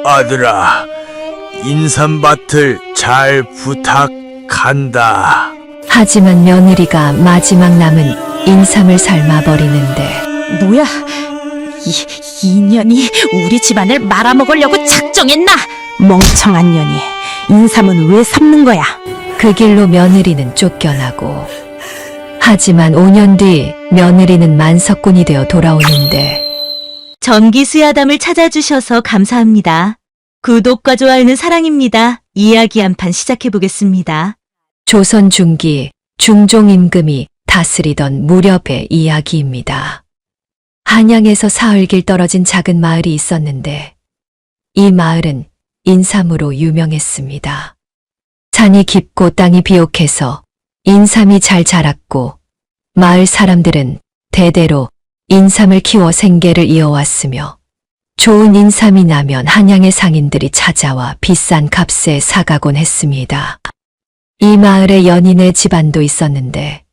아들아, 인삼밭을 잘 부탁한다. 하지만 며느리가 마지막 남은 인삼을 삶아버리는데 뭐야? 이 년이 우리 집안을 말아먹으려고 작정했나? 멍청한 년이. 인삼은 왜 삶는 거야? 그 길로 며느리는 쫓겨나고, 하지만 5년 뒤 며느리는 만석군이 되어 돌아오는데 전기수야담을 찾아주셔서 감사합니다. 구독과 좋아요는 사랑입니다. 이야기 한 판 시작해보겠습니다. 조선 중기 중종 임금이 다스리던 무렵의 이야기입니다. 한양에서 사흘길 떨어진 작은 마을이 있었는데 이 마을은 인삼으로 유명했습니다. 산이 깊고 땅이 비옥해서 인삼이 잘 자랐고 마을 사람들은 대대로 인삼을 키워 생계를 이어왔으며 좋은 인삼이 나면 한양의 상인들이 찾아와 비싼 값에 사가곤 했습니다. 이 마을에 연인의 집안도 있었는데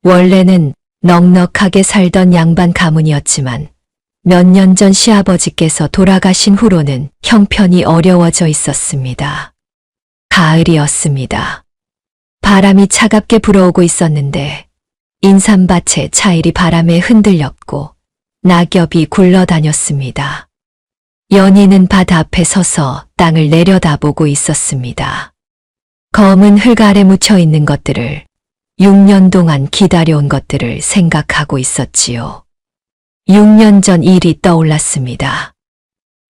원래는 넉넉하게 살던 양반 가문이었지만 몇 년 전 시아버지께서 돌아가신 후로는 형편이 어려워져 있었습니다. 가을이었습니다. 바람이 차갑게 불어오고 있었는데 인삼밭의 차일이 바람에 흔들렸고 낙엽이 굴러다녔습니다. 연희는 밭 앞에 서서 땅을 내려다보고 있었습니다. 검은 흙 아래 묻혀 있는 것들을 6년 동안 기다려온 것들을 생각하고 있었지요. 6년 전 일이 떠올랐습니다.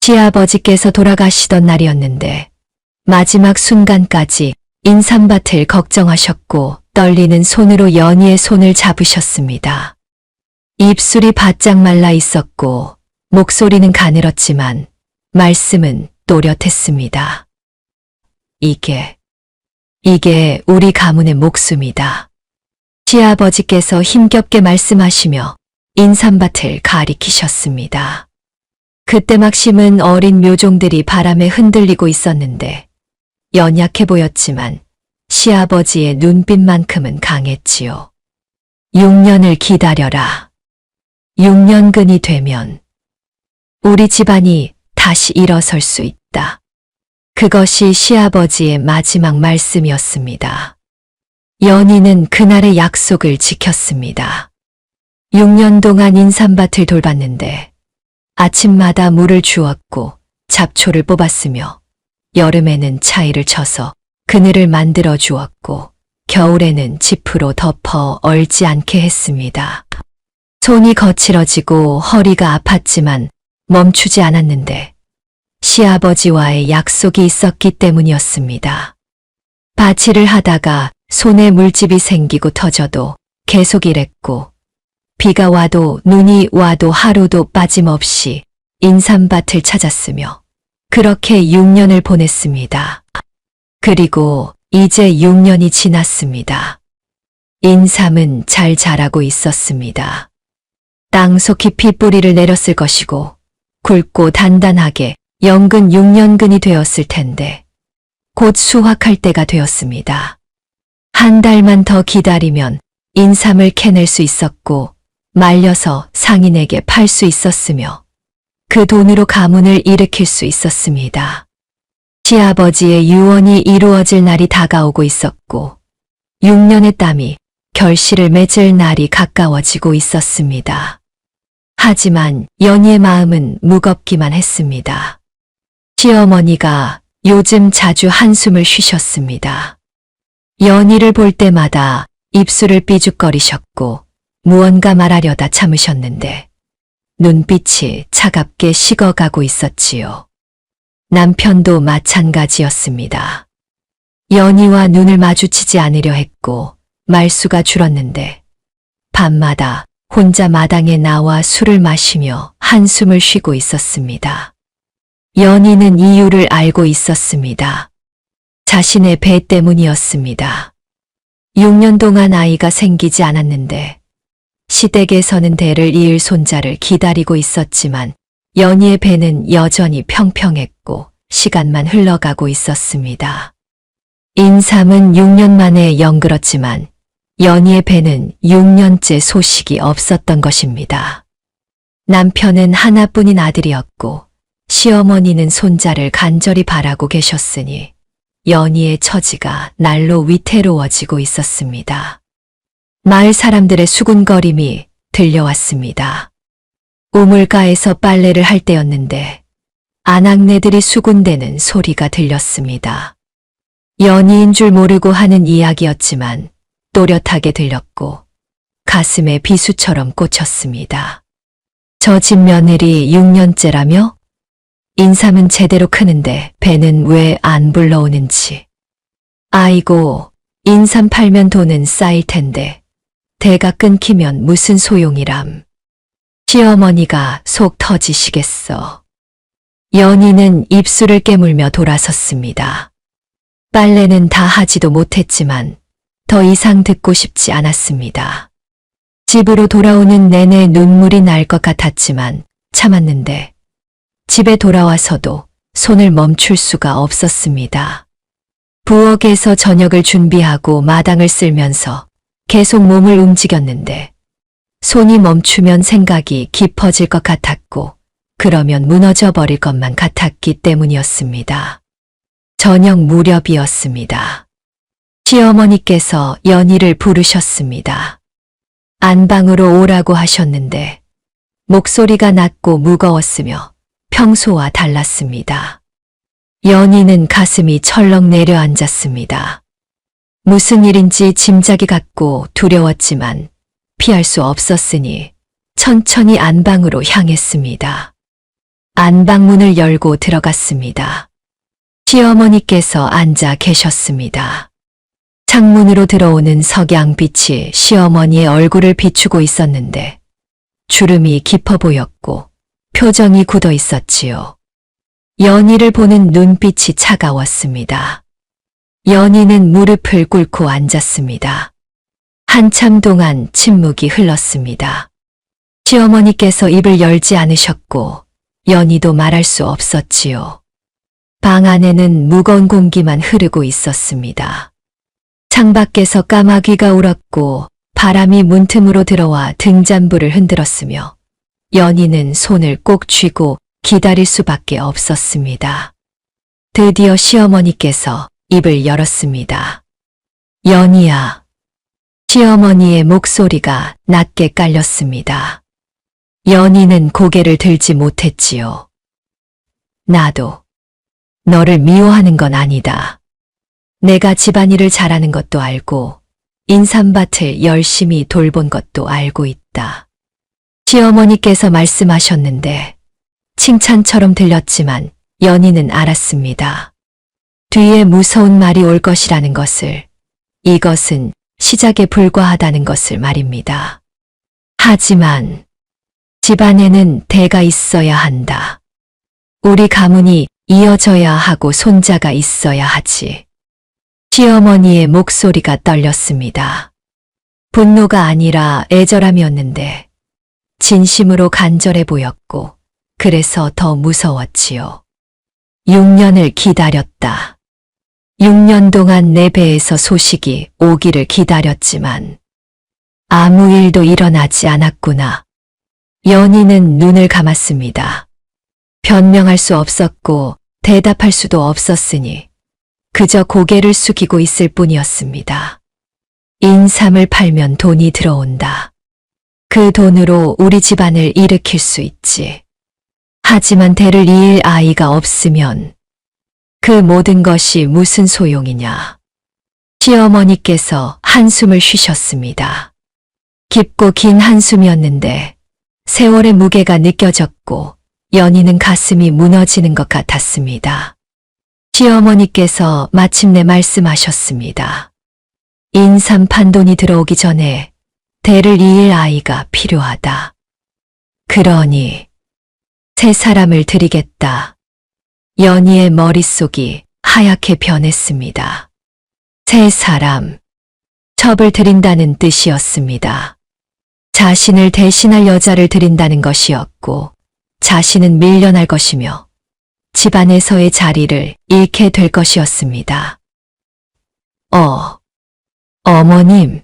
시아버지께서 돌아가시던 날이었는데 마지막 순간까지 인삼밭을 걱정하셨고 떨리는 손으로 연희의 손을 잡으셨습니다. 입술이 바짝 말라 있었고 목소리는 가늘었지만 말씀은 또렷했습니다. 이게 우리 가문의 목숨이다. 시아버지께서 힘겹게 말씀하시며 인삼밭을 가리키셨습니다. 그때 막 심은 어린 묘종들이 바람에 흔들리고 있었는데 연약해 보였지만 시아버지의 눈빛만큼은 강했지요. 6년을 기다려라. 6년근이 되면 우리 집안이 다시 일어설 수 있다. 그것이 시아버지의 마지막 말씀이었습니다. 연희는 그날의 약속을 지켰습니다. 6년 동안 인삼밭을 돌봤는데 아침마다 물을 주었고 잡초를 뽑았으며 여름에는 차이를 쳐서 그늘을 만들어 주었고 겨울에는 지프로 덮어 얼지 않게 했습니다. 손이 거칠어지고 허리가 아팠지만 멈추지 않았는데 시아버지와의 약속이 있었기 때문이었습니다. 밭일을 하다가 손에 물집이 생기고 터져도 계속 일했고 비가 와도 눈이 와도 하루도 빠짐없이 인삼밭을 찾았으며 그렇게 6년을 보냈습니다. 그리고 이제 6년이 지났습니다. 인삼은 잘 자라고 있었습니다. 땅속 깊이 뿌리를 내렸을 것이고 굵고 단단하게 연근 6년근이 되었을 텐데 곧 수확할 때가 되었습니다. 한 달만 더 기다리면 인삼을 캐낼 수 있었고 말려서 상인에게 팔 수 있었으며 그 돈으로 가문을 일으킬 수 있었습니다. 시아버지의 유언이 이루어질 날이 다가오고 있었고 6년의 땀이 결실을 맺을 날이 가까워지고 있었습니다. 하지만 연희의 마음은 무겁기만 했습니다. 시어머니가 요즘 자주 한숨을 쉬셨습니다. 연희를 볼 때마다 입술을 삐죽거리셨고 무언가 말하려다 참으셨는데 눈빛이 차갑게 식어가고 있었지요. 남편도 마찬가지였습니다. 연희와 눈을 마주치지 않으려 했고 말수가 줄었는데 밤마다 혼자 마당에 나와 술을 마시며 한숨을 쉬고 있었습니다. 연희는 이유를 알고 있었습니다. 자신의 배 때문이었습니다. 6년 동안 아이가 생기지 않았는데 시댁에서는 대를 이을 손자를 기다리고 있었지만 연희의 배는 여전히 평평했고 시간만 흘러가고 있었습니다. 인삼은 6년 만에 영글었지만 연희의 배는 6년째 소식이 없었던 것입니다. 남편은 하나뿐인 아들이었고 시어머니는 손자를 간절히 바라고 계셨으니 연희의 처지가 날로 위태로워지고 있었습니다. 마을 사람들의 수군거림이 들려왔습니다. 우물가에서 빨래를 할 때였는데 아낙네들이 수군대는 소리가 들렸습니다. 연희인 줄 모르고 하는 이야기였지만 또렷하게 들렸고 가슴에 비수처럼 꽂혔습니다. 저 집 며느리 6년째라며? 인삼은 제대로 크는데 배는 왜 안 불러오는지. 아이고, 인삼 팔면 돈은 쌓일 텐데 대가 끊기면 무슨 소용이람. 시어머니가 속 터지시겠어. 연희는 입술을 깨물며 돌아섰습니다. 빨래는 다 하지도 못했지만 더 이상 듣고 싶지 않았습니다. 집으로 돌아오는 내내 눈물이 날 것 같았지만 참았는데 집에 돌아와서도 손을 멈출 수가 없었습니다. 부엌에서 저녁을 준비하고 마당을 쓸면서 계속 몸을 움직였는데 손이 멈추면 생각이 깊어질 것 같았고 그러면 무너져 버릴 것만 같았기 때문이었습니다. 저녁 무렵이었습니다. 시어머니께서 연희를 부르셨습니다. 안방으로 오라고 하셨는데 목소리가 낮고 무거웠으며 평소와 달랐습니다. 연희는 가슴이 철렁 내려앉았습니다. 무슨 일인지 짐작이 갔고 두려웠지만 피할 수 없었으니 천천히 안방으로 향했습니다. 안방문을 열고 들어갔습니다. 시어머니께서 앉아 계셨습니다. 창문으로 들어오는 석양빛이 시어머니의 얼굴을 비추고 있었는데 주름이 깊어 보였고 표정이 굳어 있었지요. 연희를 보는 눈빛이 차가웠습니다. 연희는 무릎을 꿇고 앉았습니다. 한참 동안 침묵이 흘렀습니다. 시어머니께서 입을 열지 않으셨고 연희도 말할 수 없었지요. 방 안에는 무거운 공기만 흐르고 있었습니다. 창밖에서 까마귀가 울었고 바람이 문틈으로 들어와 등잔불을 흔들었으며 연희는 손을 꼭 쥐고 기다릴 수밖에 없었습니다. 드디어 시어머니께서 입을 열었습니다. 연희야. 시어머니의 목소리가 낮게 깔렸습니다. 연희는 고개를 들지 못했지요. 나도 너를 미워하는 건 아니다. 내가 집안일을 잘하는 것도 알고 인삼밭을 열심히 돌본 것도 알고 있다. 시어머니께서 말씀하셨는데 칭찬처럼 들렸지만 연희는 알았습니다. 뒤에 무서운 말이 올 것이라는 것을, 이것은 시작에 불과하다는 것을 말입니다. 하지만 집안에는 대가 있어야 한다. 우리 가문이 이어져야 하고 손자가 있어야 하지. 시어머니의 목소리가 떨렸습니다. 분노가 아니라 애절함이었는데 진심으로 간절해 보였고 그래서 더 무서웠지요. 6년을 기다렸다. 6년 동안 내 배에서 소식이 오기를 기다렸지만 아무 일도 일어나지 않았구나. 연희는 눈을 감았습니다. 변명할 수 없었고 대답할 수도 없었으니 그저 고개를 숙이고 있을 뿐이었습니다. 인삼을 팔면 돈이 들어온다. 그 돈으로 우리 집안을 일으킬 수 있지. 하지만 대를 이을 아이가 없으면 그 모든 것이 무슨 소용이냐. 시어머니께서 한숨을 쉬셨습니다. 깊고 긴 한숨이었는데 세월의 무게가 느껴졌고 연희는 가슴이 무너지는 것 같았습니다. 시어머니께서 마침내 말씀하셨습니다. 인삼 판돈이 들어오기 전에 대를 이을 아이가 필요하다. 그러니 새 사람을 드리겠다. 연희의 머릿속이 하얗게 변했습니다. 새 사람, 첩을 드린다는 뜻이었습니다. 자신을 대신할 여자를 드린다는 것이었고 자신은 밀려날 것이며 집안에서의 자리를 잃게 될 것이었습니다. 어머님.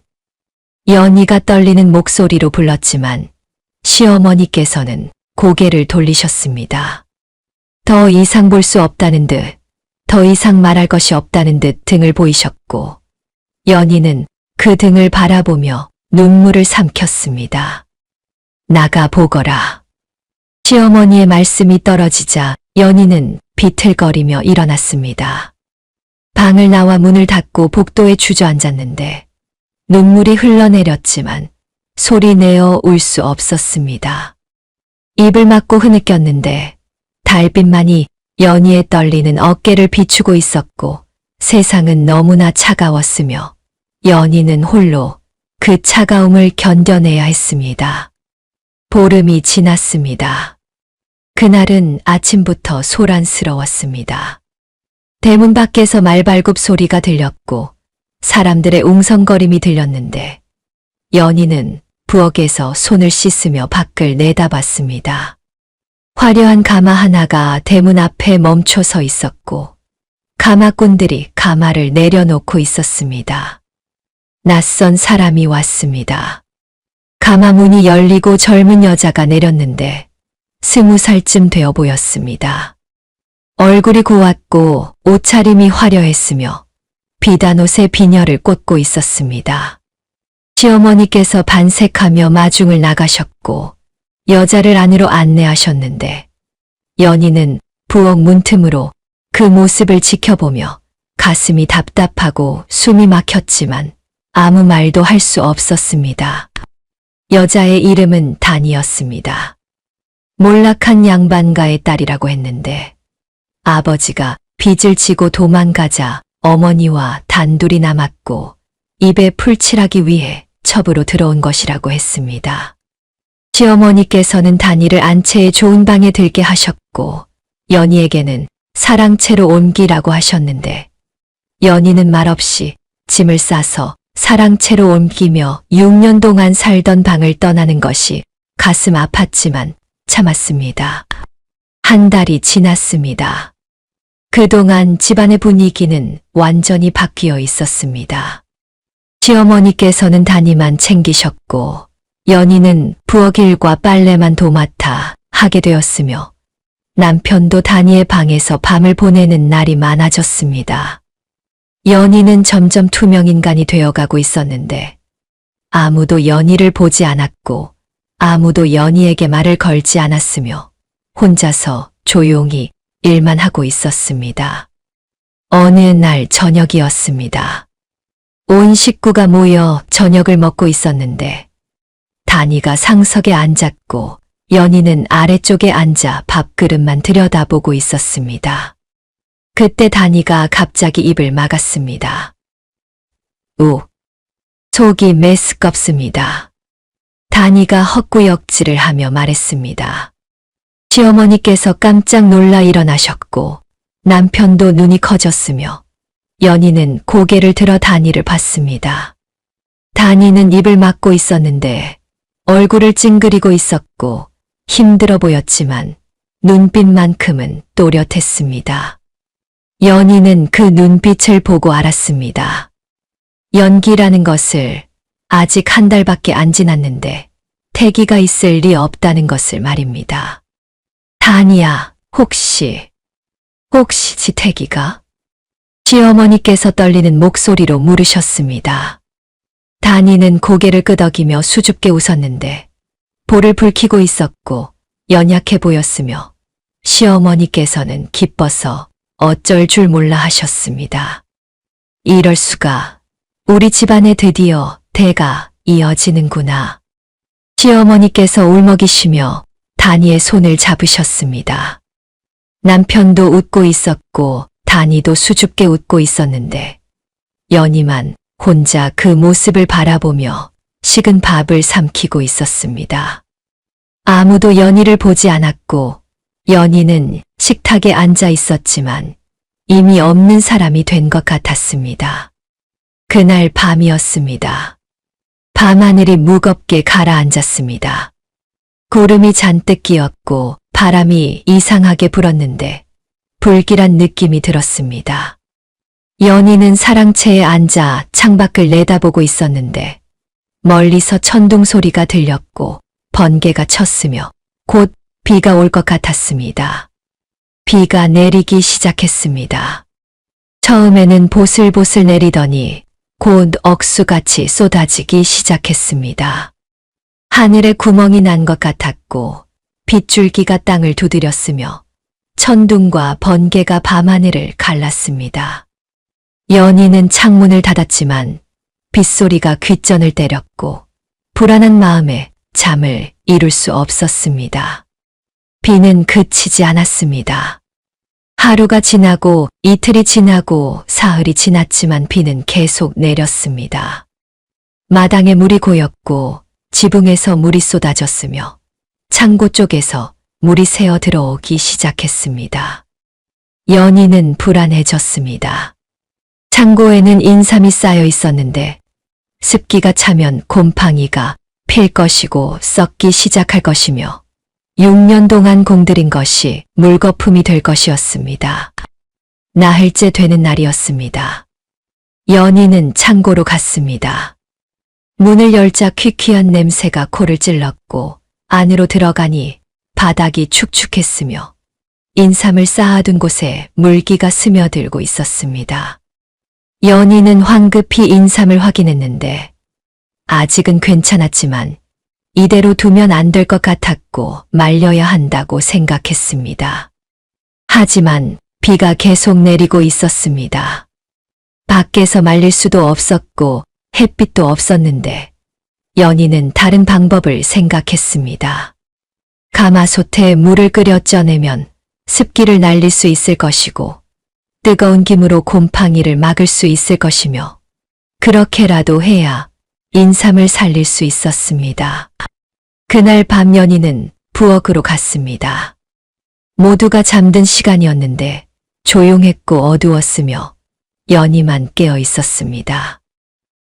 연희가 떨리는 목소리로 불렀지만 시어머니께서는 고개를 돌리셨습니다. 더 이상 볼 수 없다는 듯, 더 이상 말할 것이 없다는 듯 등을 보이셨고, 연희는 그 등을 바라보며 눈물을 삼켰습니다. 나가 보거라. 시어머니의 말씀이 떨어지자 연희는 비틀거리며 일어났습니다. 방을 나와 문을 닫고 복도에 주저앉았는데 눈물이 흘러내렸지만 소리내어 울 수 없었습니다. 입을 막고 흐느꼈는데 달빛만이 연희의 떨리는 어깨를 비추고 있었고 세상은 너무나 차가웠으며 연희는 홀로 그 차가움을 견뎌내야 했습니다. 보름이 지났습니다. 그날은 아침부터 소란스러웠습니다. 대문 밖에서 말발굽 소리가 들렸고 사람들의 웅성거림이 들렸는데 연희는 부엌에서 손을 씻으며 밖을 내다봤습니다. 화려한 가마 하나가 대문 앞에 멈춰 서 있었고 가마꾼들이 가마를 내려놓고 있었습니다. 낯선 사람이 왔습니다. 가마 문이 열리고 젊은 여자가 내렸는데 20살쯤 되어 보였습니다. 얼굴이 고왔고 옷차림이 화려했으며 비단옷에 비녀를 꽂고 있었습니다. 시어머니께서 반색하며 마중을 나가셨고 여자를 안으로 안내하셨는데 연희는 부엌 문틈으로 그 모습을 지켜보며 가슴이 답답하고 숨이 막혔지만 아무 말도 할 수 없었습니다. 여자의 이름은 단이었습니다. 몰락한 양반가의 딸이라고 했는데 아버지가 빚을 지고 도망가자 어머니와 단둘이 남았고 입에 풀칠하기 위해 첩으로 들어온 것이라고 했습니다. 시어머니께서는 단이를 안채의 좋은 방에 들게 하셨고 연희에게는 사랑채로 옮기라고 하셨는데 연희는 말없이 짐을 싸서 사랑채로 옮기며 6년 동안 살던 방을 떠나는 것이 가슴 아팠지만 참았습니다. 한 달이 지났습니다. 그동안 집안의 분위기는 완전히 바뀌어 있었습니다. 시어머니께서는 단이만 챙기셨고 연희는 부엌 일과 빨래만 도맡아 하게 되었으며 남편도 단이의 방에서 밤을 보내는 날이 많아졌습니다. 연희는 점점 투명인간이 되어가고 있었는데 아무도 연희를 보지 않았고 아무도 연희에게 말을 걸지 않았으며 혼자서 조용히 일만 하고 있었습니다. 어느 날 저녁이었습니다. 온 식구가 모여 저녁을 먹고 있었는데 단이가 상석에 앉았고 연희는 아래쪽에 앉아 밥그릇만 들여다보고 있었습니다. 그때 단이가 갑자기 입을 막았습니다. 속이 메스껍습니다. 단이가 헛구역질을 하며 말했습니다. 시어머니께서 깜짝 놀라 일어나셨고 남편도 눈이 커졌으며 연희는 고개를 들어 단이를 봤습니다. 단이는 입을 막고 있었는데 얼굴을 찡그리고 있었고 힘들어 보였지만 눈빛만큼은 또렷했습니다. 연희는 그 눈빛을 보고 알았습니다. 연기라는 것을 아직 한 달밖에 안 지났는데 태기가 있을 리 없다는 것을 말입니다. 단이야, 혹시 태기가? 시어머니께서 떨리는 목소리로 물으셨습니다. 단이는 고개를 끄덕이며 수줍게 웃었는데 볼을 붉히고 있었고 연약해 보였으며 시어머니께서는 기뻐서 어쩔 줄 몰라 하셨습니다. 이럴 수가, 우리 집안에 드디어 대가 이어지는구나. 시어머니께서 울먹이시며 단이의 손을 잡으셨습니다. 남편도 웃고 있었고 단이도 수줍게 웃고 있었는데 연희만 혼자 그 모습을 바라보며 식은 밥을 삼키고 있었습니다. 아무도 연희를 보지 않았고 연희는 식탁에 앉아 있었지만 이미 없는 사람이 된 것 같았습니다. 그날 밤이었습니다. 밤하늘이 무겁게 가라앉았습니다. 구름이 잔뜩 끼었고 바람이 이상하게 불었는데 불길한 느낌이 들었습니다. 연희는 사랑채에 앉아 창밖을 내다보고 있었는데 멀리서 천둥 소리가 들렸고 번개가 쳤으며 곧 비가 올 것 같았습니다. 비가 내리기 시작했습니다. 처음에는 보슬보슬 내리더니 곧 억수같이 쏟아지기 시작했습니다. 하늘에 구멍이 난 것 같았고 빗줄기가 땅을 두드렸으며 천둥과 번개가 밤하늘을 갈랐습니다. 연희는 창문을 닫았지만 빗소리가 귓전을 때렸고 불안한 마음에 잠을 이룰 수 없었습니다. 비는 그치지 않았습니다. 하루가 지나고 이틀이 지나고 사흘이 지났지만 비는 계속 내렸습니다. 마당에 물이 고였고 지붕에서 물이 쏟아졌으며 창고 쪽에서 물이 새어 들어오기 시작했습니다. 연희는 불안해졌습니다. 창고에는 인삼이 쌓여 있었는데 습기가 차면 곰팡이가 필 것이고 썩기 시작할 것이며 6년 동안 공들인 것이 물거품이 될 것이었습니다. 나흘째 되는 날이었습니다. 연희는 창고로 갔습니다. 문을 열자 퀴퀴한 냄새가 코를 찔렀고 안으로 들어가니 바닥이 축축했으며 인삼을 쌓아둔 곳에 물기가 스며들고 있었습니다. 연희는 황급히 인삼을 확인했는데 아직은 괜찮았지만 이대로 두면 안 될 것 같았고 말려야 한다고 생각했습니다. 하지만 비가 계속 내리고 있었습니다. 밖에서 말릴 수도 없었고 햇빛도 없었는데 연희는 다른 방법을 생각했습니다. 가마솥에 물을 끓여 쪄내면 습기를 날릴 수 있을 것이고 뜨거운 김으로 곰팡이를 막을 수 있을 것이며 그렇게라도 해야 인삼을 살릴 수 있었습니다. 그날 밤 연희는 부엌으로 갔습니다. 모두가 잠든 시간이었는데 조용했고 어두웠으며 연희만 깨어 있었습니다.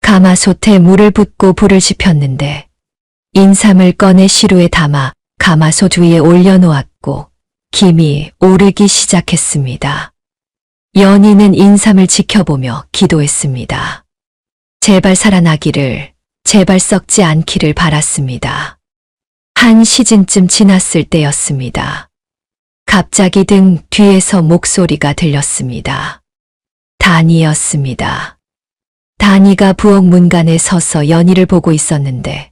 가마솥에 물을 붓고 불을 지폈는데 인삼을 꺼내 시루에 담아 가마솥 위에 올려놓았고 김이 오르기 시작했습니다. 연희는 인삼을 지켜보며 기도했습니다. 제발 살아나기를, 제발 썩지 않기를 바랐습니다. 한 시즌쯤 지났을 때였습니다. 갑자기 등 뒤에서 목소리가 들렸습니다. 단이였습니다. 단이가 부엌 문간에 서서 연희를 보고 있었는데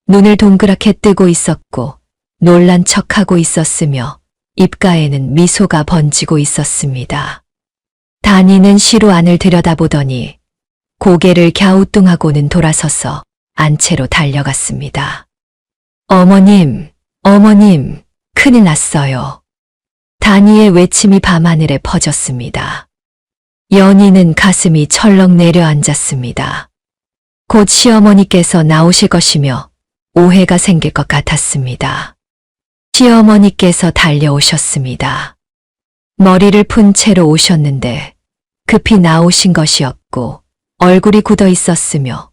눈을 동그랗게 뜨고 있었고 놀란 척하고 있었으며 입가에는 미소가 번지고 있었습니다. 단이는 시루 안을 들여다보더니 고개를 갸우뚱하고는 돌아서서 안채로 달려갔습니다. 어머님, 어머님, 큰일 났어요. 단이의 외침이 밤하늘에 퍼졌습니다. 연희는 가슴이 철렁 내려앉았습니다. 곧 시어머니께서 나오실 것이며 오해가 생길 것 같았습니다. 시어머니께서 달려오셨습니다. 머리를 푼 채로 오셨는데 급히 나오신 것이었고 얼굴이 굳어 있었으며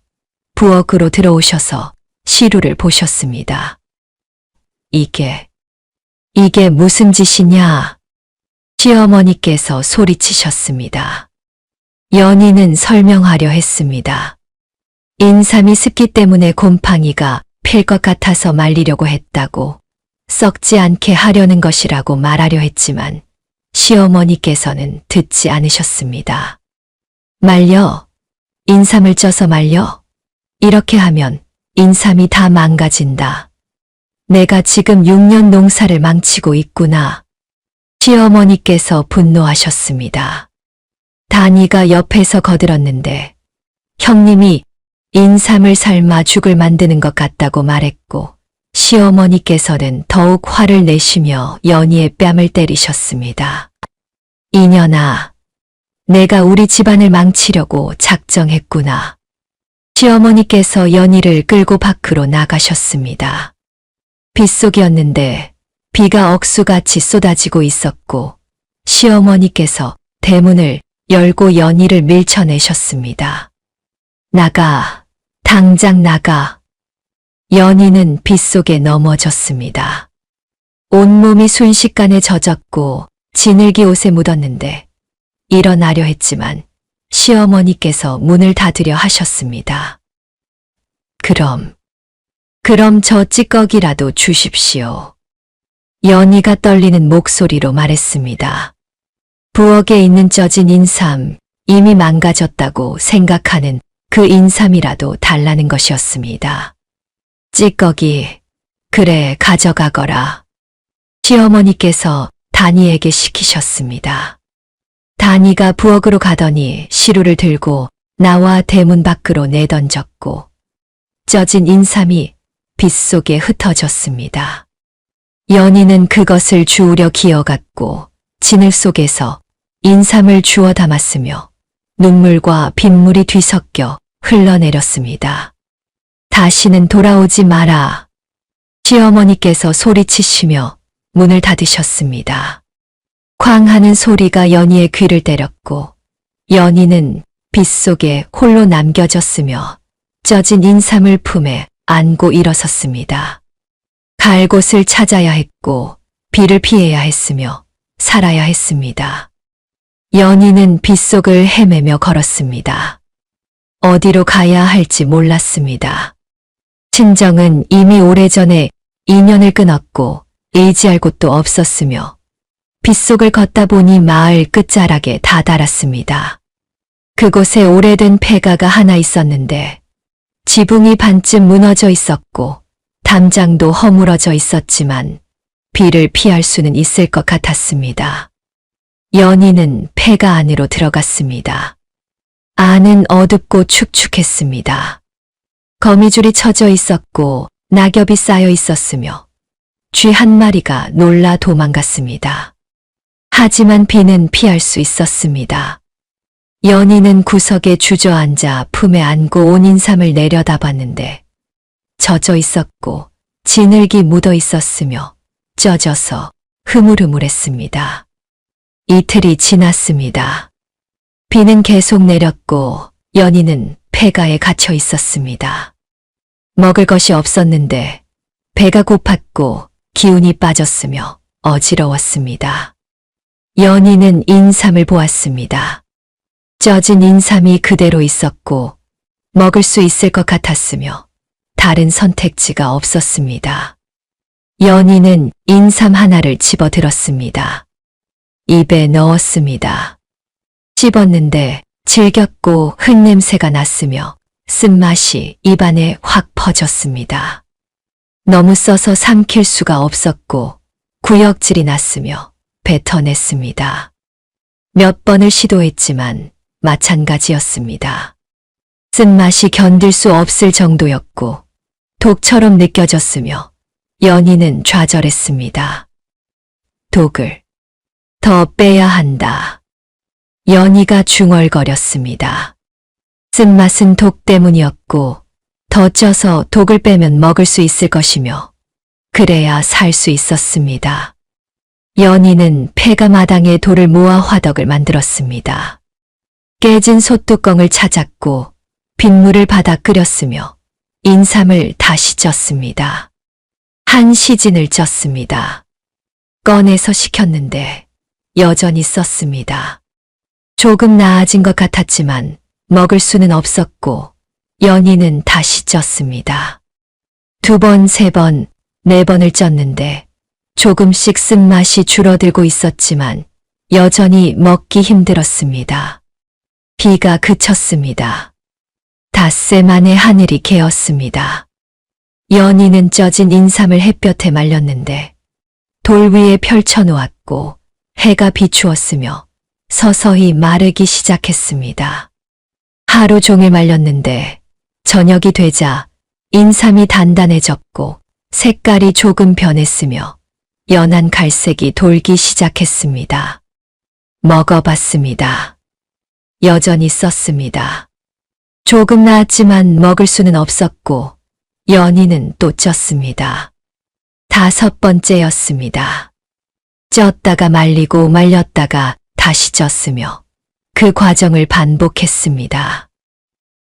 부엌으로 들어오셔서 시루를 보셨습니다. 이게 무슨 짓이냐? 시어머니께서 소리치셨습니다. 연희는 설명하려 했습니다. 인삼이 습기 때문에 곰팡이가 필 것 같아서 말리려고 했다고 썩지 않게 하려는 것이라고 말하려 했지만 시어머니께서는 듣지 않으셨습니다. 말려? 인삼을 쪄서 말려? 이렇게 하면 인삼이 다 망가진다. 내가 지금 6년 농사를 망치고 있구나. 시어머니께서 분노하셨습니다. 단이가 옆에서 거들었는데 형님이 인삼을 삶아 죽을 만드는 것 같다고 말했고 시어머니께서는 더욱 화를 내시며 연희의 뺨을 때리셨습니다. 이년아, 내가 우리 집안을 망치려고 작정했구나. 시어머니께서 연희를 끌고 밖으로 나가셨습니다. 빗속이었는데 비가 억수같이 쏟아지고 있었고 시어머니께서 대문을 열고 연희를 밀쳐내셨습니다. 나가, 당장 나가. 연희는 빗속에 넘어졌습니다. 온몸이 순식간에 젖었고 지늘기 옷에 묻었는데 일어나려 했지만 시어머니께서 문을 닫으려 하셨습니다. 그럼 저 찌꺼기라도 주십시오. 연희가 떨리는 목소리로 말했습니다. 부엌에 있는 쪄진 인삼, 이미 망가졌다고 생각하는 그 인삼이라도 달라는 것이었습니다. 찌꺼기, 그래 가져가거라. 시어머니께서 다니에게 시키셨습니다. 다니가 부엌으로 가더니 시루를 들고 나와 대문 밖으로 내던졌고 쪄진 인삼이 빗속에 흩어졌습니다. 연희는 그것을 주우려 기어갔고 진을 속에서 인삼을 주워 담았으며 눈물과 빗물이 뒤섞여 흘러내렸습니다. 다시는 돌아오지 마라. 시어머니께서 소리치시며 문을 닫으셨습니다. 쾅 하는 소리가 연희의 귀를 때렸고 연희는 빗속에 홀로 남겨졌으며 쪄진 인삼을 품에 안고 일어섰습니다. 갈 곳을 찾아야 했고 비를 피해야 했으며 살아야 했습니다. 연희는 빗속을 헤매며 걸었습니다. 어디로 가야 할지 몰랐습니다. 친정은 이미 오래전에 인연을 끊었고 의지할 곳도 없었으며 빗속을 걷다 보니 마을 끝자락에 다다랐습니다. 그곳에 오래된 폐가가 하나 있었는데 지붕이 반쯤 무너져 있었고 담장도 허물어져 있었지만 비를 피할 수는 있을 것 같았습니다. 연희는 폐가 안으로 들어갔습니다. 안은 어둡고 축축했습니다. 거미줄이 쳐져 있었고 낙엽이 쌓여 있었으며 쥐 한 마리가 놀라 도망갔습니다. 하지만 비는 피할 수 있었습니다. 연희는 구석에 주저앉아 품에 안고 온 인삼을 내려다봤는데 젖어 있었고 진흙이 묻어 있었으며 쪄져서 흐물흐물했습니다. 이틀이 지났습니다. 비는 계속 내렸고 연희는 폐가에 갇혀 있었습니다. 먹을 것이 없었는데 배가 고팠고 기운이 빠졌으며 어지러웠습니다. 연희는 인삼을 보았습니다. 쪄진 인삼이 그대로 있었고 먹을 수 있을 것 같았으며 다른 선택지가 없었습니다. 연희는 인삼 하나를 집어들었습니다. 입에 넣었습니다. 씹었는데 질겼고 흙냄새가 났으며 쓴맛이 입안에 확 퍼졌습니다. 너무 써서 삼킬 수가 없었고 구역질이 났으며 뱉어냈습니다. 몇 번을 시도했지만 마찬가지였습니다. 쓴맛이 견딜 수 없을 정도였고 독처럼 느껴졌으며 연희는 좌절했습니다. 독을 더 빼야 한다. 연희가 중얼거렸습니다. 쓴맛은 독 때문이었고 더 쪄서 독을 빼면 먹을 수 있을 것이며 그래야 살 수 있었습니다. 연희는 폐가 마당에 돌을 모아 화덕을 만들었습니다. 깨진 솥뚜껑을 찾았고 빗물을 받아 끓였으며 인삼을 다시 쪘습니다. 한 시진을 쪘습니다. 꺼내서 식혔는데 여전히 썼습니다. 조금 나아진 것 같았지만 먹을 수는 없었고 연희는 다시 쪘습니다. 2번, 3번, 4번을 쪘는데 조금씩 쓴맛이 줄어들고 있었지만 여전히 먹기 힘들었습니다. 비가 그쳤습니다. 닷새 만에 하늘이 개었습니다. 연희는 쪄진 인삼을 햇볕에 말렸는데 돌 위에 펼쳐놓았고 해가 비추었으며 서서히 마르기 시작했습니다. 하루 종일 말렸는데 저녁이 되자 인삼이 단단해졌고 색깔이 조금 변했으며 연한 갈색이 돌기 시작했습니다. 먹어봤습니다. 여전히 썼습니다. 조금 나았지만 먹을 수는 없었고 연희는 또 쪘습니다. 5번째였습니다. 쪘다가 말리고 말렸다가 다시 쪘으며 그 과정을 반복했습니다.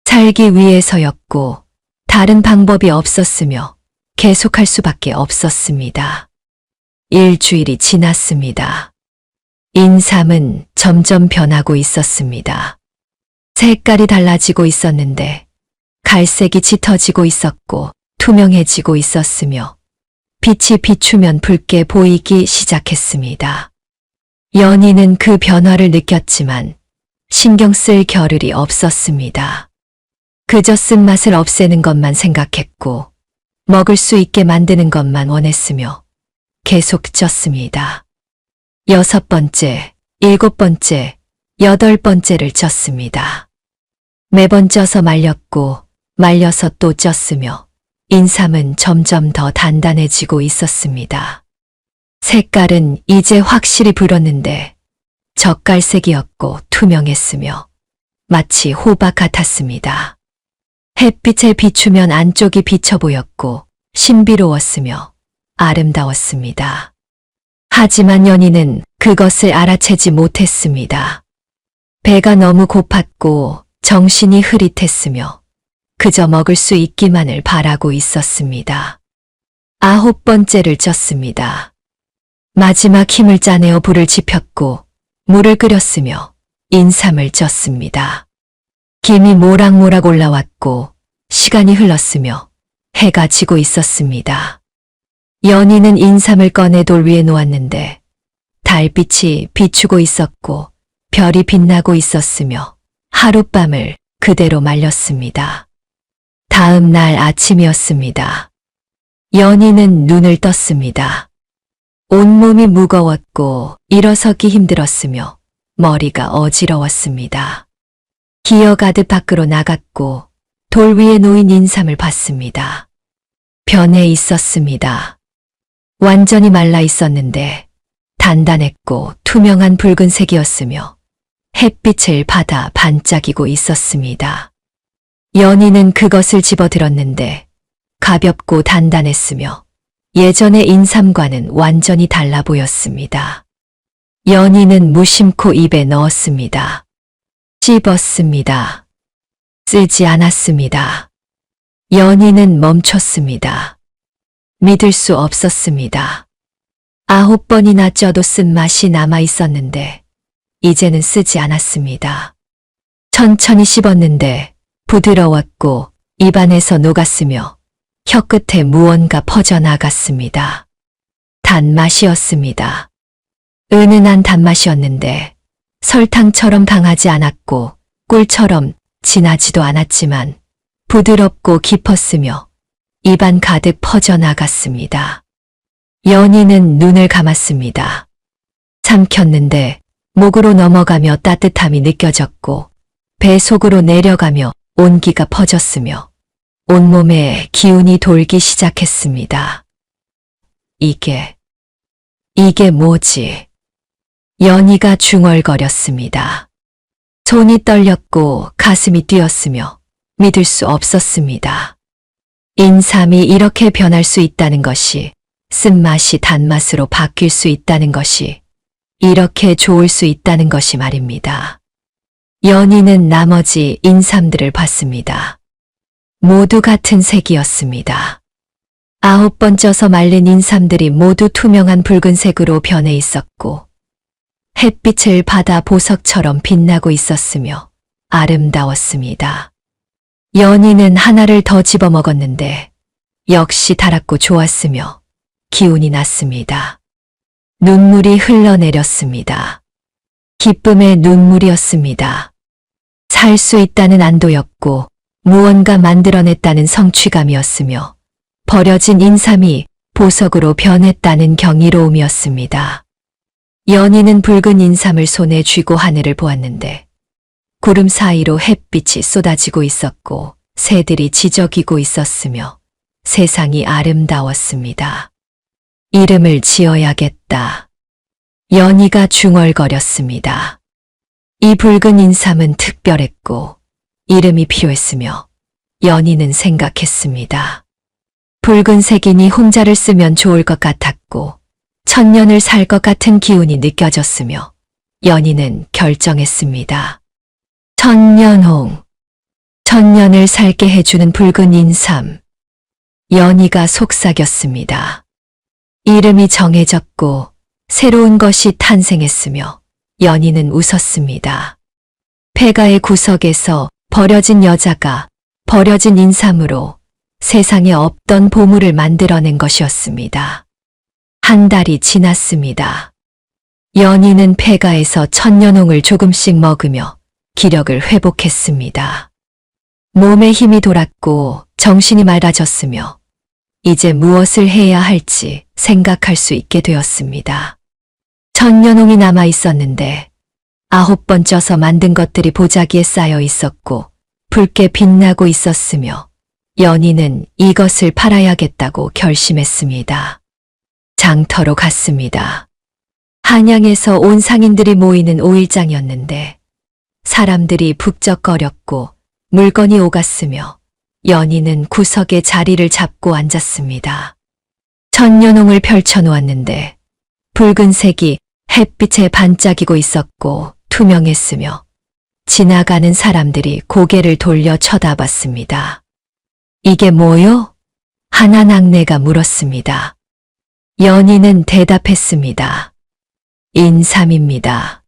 살기 위해서였고 다른 방법이 없었으며 계속할 수밖에 없었습니다. 일주일이 지났습니다. 인삼은 점점 변하고 있었습니다. 색깔이 달라지고 있었는데 갈색이 짙어지고 있었고 투명해지고 있었으며 빛이 비추면 붉게 보이기 시작했습니다. 연희는 그 변화를 느꼈지만 신경 쓸 겨를이 없었습니다. 그저 쓴맛을 없애는 것만 생각했고 먹을 수 있게 만드는 것만 원했으며 계속 쪘습니다. 6번째, 7번째, 8번째를 쪘습니다. 매번 쪄서 말렸고 말려서 또 쪘으며 인삼은 점점 더 단단해지고 있었습니다. 색깔은 이제 확실히 불었는데 젓갈색이었고 투명했으며 마치 호박 같았습니다. 햇빛에 비추면 안쪽이 비쳐 보였고 신비로웠으며 아름다웠습니다. 하지만 연희는 그것을 알아채지 못했습니다. 배가 너무 고팠고 정신이 흐릿했으며 그저 먹을 수 있기만을 바라고 있었습니다. 9번째를 쪘습니다. 마지막 힘을 짜내어 불을 지폈고 물을 끓였으며 인삼을 쪘습니다. 김이 모락모락 올라왔고 시간이 흘렀으며 해가 지고 있었습니다. 연희는 인삼을 꺼내 돌 위에 놓았는데 달빛이 비추고 있었고 별이 빛나고 있었으며 하룻밤을 그대로 말렸습니다. 다음 날 아침이었습니다. 연희는 눈을 떴습니다. 온몸이 무거웠고 일어서기 힘들었으며 머리가 어지러웠습니다. 기어 가듯 밖으로 나갔고 돌 위에 놓인 인삼을 봤습니다. 변해 있었습니다. 완전히 말라 있었는데 단단했고 투명한 붉은색이었으며 햇빛을 받아 반짝이고 있었습니다. 연희는 그것을 집어들었는데 가볍고 단단했으며 예전의 인삼과는 완전히 달라 보였습니다. 연희는 무심코 입에 넣었습니다. 씹었습니다. 쓰지 않았습니다. 연희는 멈췄습니다. 믿을 수 없었습니다. 9번이나 쪄도 쓴맛이 남아 있었는데 이제는 쓰지 않았습니다. 천천히 씹었는데 부드러웠고 입안에서 녹았으며 혀끝에 무언가 퍼져나갔습니다. 단맛이었습니다. 은은한 단맛이었는데 설탕처럼 강하지 않았고 꿀처럼 진하지도 않았지만 부드럽고 깊었으며 입안 가득 퍼져나갔습니다. 연희는 눈을 감았습니다. 삼켰는데 목으로 넘어가며 따뜻함이 느껴졌고 배 속으로 내려가며 온기가 퍼졌으며 온몸에 기운이 돌기 시작했습니다. 이게 뭐지? 연희가 중얼거렸습니다. 손이 떨렸고 가슴이 뛰었으며 믿을 수 없었습니다. 인삼이 이렇게 변할 수 있다는 것이, 쓴맛이 단맛으로 바뀔 수 있다는 것이, 이렇게 좋을 수 있다는 것이 말입니다. 연희는 나머지 인삼들을 봤습니다. 모두 같은 색이었습니다. 9번 쪄서 말린 인삼들이 모두 투명한 붉은색으로 변해 있었고 햇빛을 받아 보석처럼 빛나고 있었으며 아름다웠습니다. 연희는 하나를 더 집어 먹었는데 역시 달았고 좋았으며 기운이 났습니다. 눈물이 흘러내렸습니다. 기쁨의 눈물이었습니다. 살 수 있다는 안도였고 무언가 만들어냈다는 성취감이었으며 버려진 인삼이 보석으로 변했다는 경이로움이었습니다. 연희는 붉은 인삼을 손에 쥐고 하늘을 보았는데 구름 사이로 햇빛이 쏟아지고 있었고 새들이 지저귀고 있었으며 세상이 아름다웠습니다. 이름을 지어야겠다. 연희가 중얼거렸습니다. 이 붉은 인삼은 특별했고 이름이 필요했으며 연희는 생각했습니다. 붉은색이니 홍자를 쓰면 좋을 것 같았고 천년을 살 것 같은 기운이 느껴졌으며 연희는 결정했습니다. 천년홍, 천년을 살게 해주는 붉은 인삼. 연희가 속삭였습니다. 이름이 정해졌고 새로운 것이 탄생했으며 연희는 웃었습니다. 폐가의 구석에서 버려진 여자가 버려진 인삼으로 세상에 없던 보물을 만들어낸 것이었습니다. 한 달이 지났습니다. 연희는 폐가에서 천년홍을 조금씩 먹으며 기력을 회복했습니다. 몸에 힘이 돌았고 정신이 맑아졌으며 이제 무엇을 해야 할지 생각할 수 있게 되었습니다. 천년홍이 남아 있었는데 9번 쪄서 만든 것들이 보자기에 쌓여 있었고 붉게 빛나고 있었으며 연희는 이것을 팔아야겠다고 결심했습니다. 장터로 갔습니다. 한양에서 온 상인들이 모이는 5일장이었는데 사람들이 북적거렸고 물건이 오갔으며 연희는 구석에 자리를 잡고 앉았습니다. 천년홍을 펼쳐놓았는데 붉은색이 햇빛에 반짝이고 있었고 투명했으며 지나가는 사람들이 고개를 돌려 쳐다봤습니다. 이게 뭐요? 하나 낙내가 물었습니다. 연희는 대답했습니다. 인삼입니다.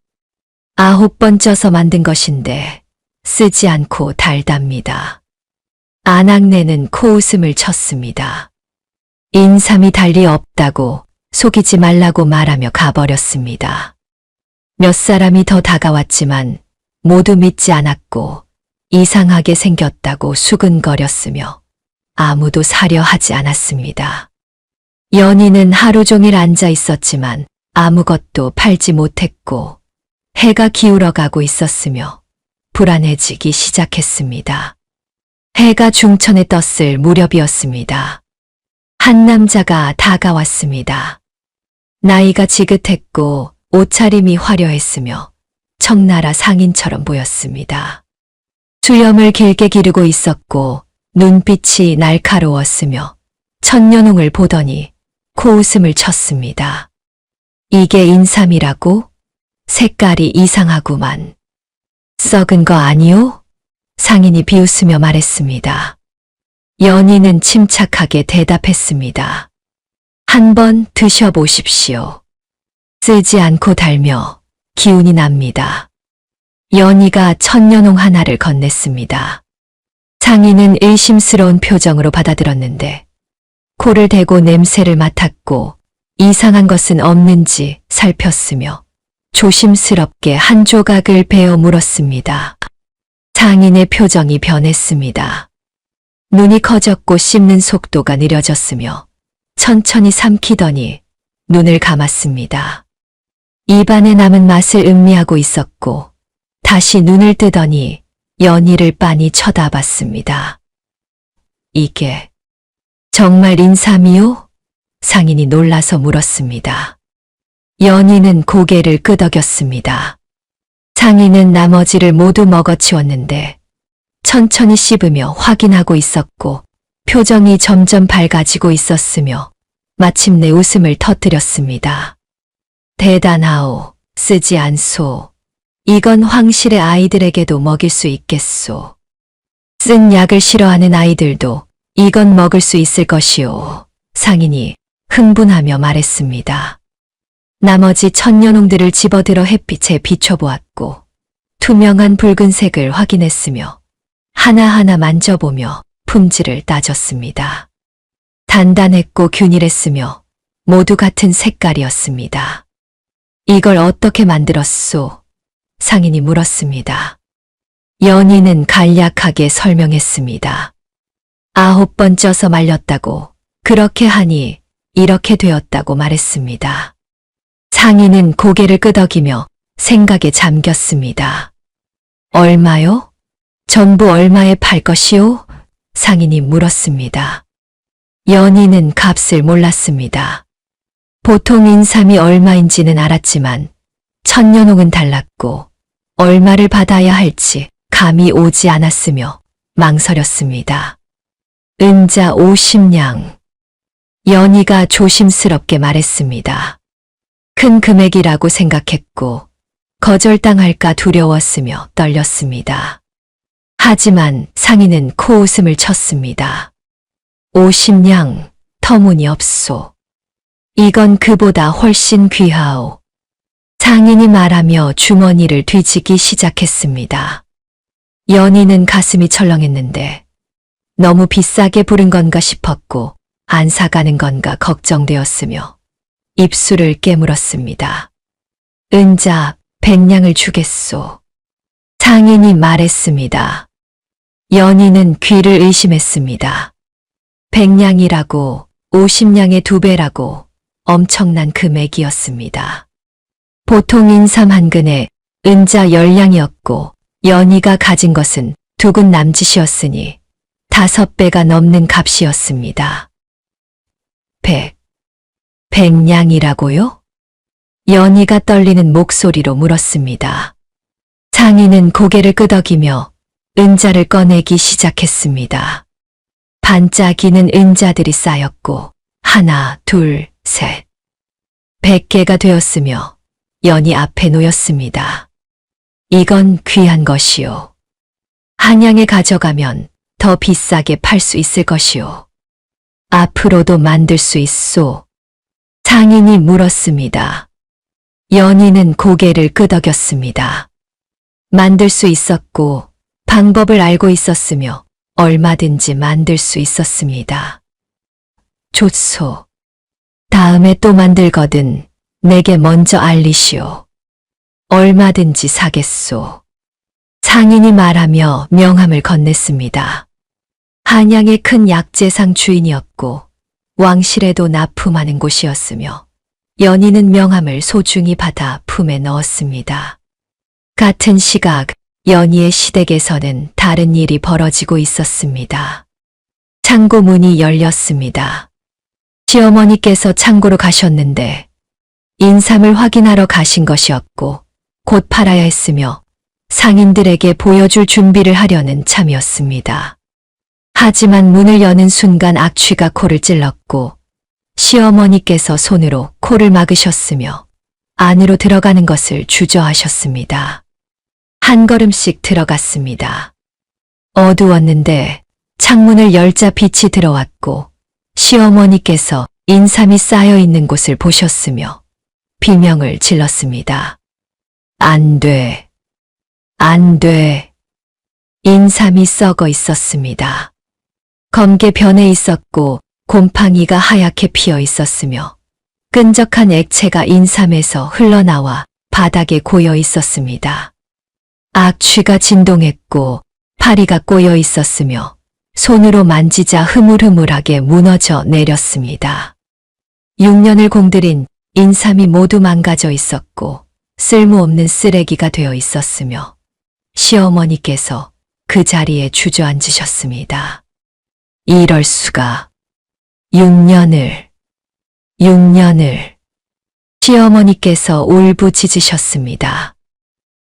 9번 쪄서 만든 것인데 쓰지 않고 달답니다. 아낙네는 코웃음을 쳤습니다. 인삼이 달리 없다고 속이지 말라고 말하며 가버렸습니다. 몇 사람이 더 다가왔지만 모두 믿지 않았고 이상하게 생겼다고 수근거렸으며 아무도 사려 하지 않았습니다. 연희는 하루 종일 앉아 있었지만 아무것도 팔지 못했고 해가 기울어 가고 있었으며 불안해지기 시작했습니다. 해가 중천에 떴을 무렵이었습니다. 한 남자가 다가왔습니다. 나이가 지긋했고 옷차림이 화려했으며 청나라 상인처럼 보였습니다. 수염을 길게 기르고 있었고 눈빛이 날카로웠으며 천년홍을 보더니 코웃음을 쳤습니다. 이게 인삼이라고? 색깔이 이상하구만. 썩은 거 아니오? 상인이 비웃으며 말했습니다. 연희는 침착하게 대답했습니다. 한번 드셔보십시오. 쓰지 않고 달며 기운이 납니다. 연희가 천년홍 하나를 건넸습니다. 상인은 의심스러운 표정으로 받아들었는데 코를 대고 냄새를 맡았고 이상한 것은 없는지 살폈으며 조심스럽게 한 조각을 베어 물었습니다. 상인의 표정이 변했습니다. 눈이 커졌고 씹는 속도가 느려졌으며 천천히 삼키더니 눈을 감았습니다. 입안에 남은 맛을 음미하고 있었고 다시 눈을 뜨더니 연희를 빤히 쳐다봤습니다. 이게 정말 인삼이요? 상인이 놀라서 물었습니다. 연희는 고개를 끄덕였습니다. 상인은 나머지를 모두 먹어치웠는데 천천히 씹으며 확인하고 있었고 표정이 점점 밝아지고 있었으며 마침내 웃음을 터뜨렸습니다. 대단하오, 쓰지 않소. 이건 황실의 아이들에게도 먹일 수 있겠소. 쓴 약을 싫어하는 아이들도 이건 먹을 수 있을 것이오. 상인이 흥분하며 말했습니다. 나머지 천년홍들을 집어들어 햇빛에 비춰보았고 투명한 붉은색을 확인했으며 하나하나 만져보며 품질을 따졌습니다. 단단했고 균일했으며 모두 같은 색깔이었습니다. 이걸 어떻게 만들었소? 상인이 물었습니다. 연희는 간략하게 설명했습니다. 9번 쪄서 말렸다고 그렇게 하니 이렇게 되었다고 말했습니다. 상인은 고개를 끄덕이며 생각에 잠겼습니다. 얼마요? 전부 얼마에 팔 것이오? 상인이 물었습니다. 연희는 값을 몰랐습니다. 보통 인삼이 얼마인지는 알았지만 천년홍은 달랐고 얼마를 받아야 할지 감이 오지 않았으며 망설였습니다. 은자 50냥. 연희가 조심스럽게 말했습니다. 큰 금액이라고 생각했고 거절당할까 두려웠으며 떨렸습니다. 하지만 상인은 코웃음을 쳤습니다. 50냥, 터무니없소. 이건 그보다 훨씬 귀하오. 상인이 말하며 주머니를 뒤지기 시작했습니다. 연희는 가슴이 철렁했는데 너무 비싸게 부른 건가 싶었고 안 사가는 건가 걱정되었으며 입술을 깨물었습니다. 은자, 100냥을 주겠소. 상인이 말했습니다. 연희는 귀를 의심했습니다. 100냥이라고 50냥의 2배라고 엄청난 금액이었습니다. 보통 인삼 한 근에 은자 10냥이었고 연희가 가진 것은 2근 남짓이었으니 5배가 넘는 값이었습니다. 100냥이라고요? 연희가 떨리는 목소리로 물었습니다. 상인은 고개를 끄덕이며 은자를 꺼내기 시작했습니다. 반짝이는 은자들이 쌓였고 하나, 둘, 셋. 100개가 되었으며 연희 앞에 놓였습니다. 이건 귀한 것이요. 한양에 가져가면 더 비싸게 팔 수 있을 것이요. 앞으로도 만들 수 있소. 상인이 물었습니다. 연희는 고개를 끄덕였습니다. 만들 수 있었고 방법을 알고 있었으며 얼마든지 만들 수 있었습니다. 좋소. 다음에 또 만들거든 내게 먼저 알리시오. 얼마든지 사겠소. 상인이 말하며 명함을 건넸습니다. 한양의 큰 약재상 주인이었고 왕실에도 납품하는 곳이었으며 연희는 명함을 소중히 받아 품에 넣었습니다. 같은 시각 연희의 시댁에서는 다른 일이 벌어지고 있었습니다. 창고 문이 열렸습니다. 시어머니께서 창고로 가셨는데 인삼을 확인하러 가신 것이었고 곧 팔아야 했으며 상인들에게 보여줄 준비를 하려는 참이었습니다. 하지만 문을 여는 순간 악취가 코를 찔렀고 시어머니께서 손으로 코를 막으셨으며 안으로 들어가는 것을 주저하셨습니다. 한 걸음씩 들어갔습니다. 어두웠는데 창문을 열자 빛이 들어왔고 시어머니께서 인삼이 쌓여 있는 곳을 보셨으며 비명을 질렀습니다. 안 돼. 안 돼. 인삼이 썩어 있었습니다. 검게 변해 있었고 곰팡이가 하얗게 피어 있었으며 끈적한 액체가 인삼에서 흘러나와 바닥에 고여 있었습니다. 악취가 진동했고 파리가 꼬여 있었으며 손으로 만지자 흐물흐물하게 무너져 내렸습니다. 6년을 공들인 인삼이 모두 망가져 있었고 쓸모없는 쓰레기가 되어 있었으며 시어머니께서 그 자리에 주저앉으셨습니다. 이럴 수가. 6년을. 시어머니께서 울부짖으셨습니다.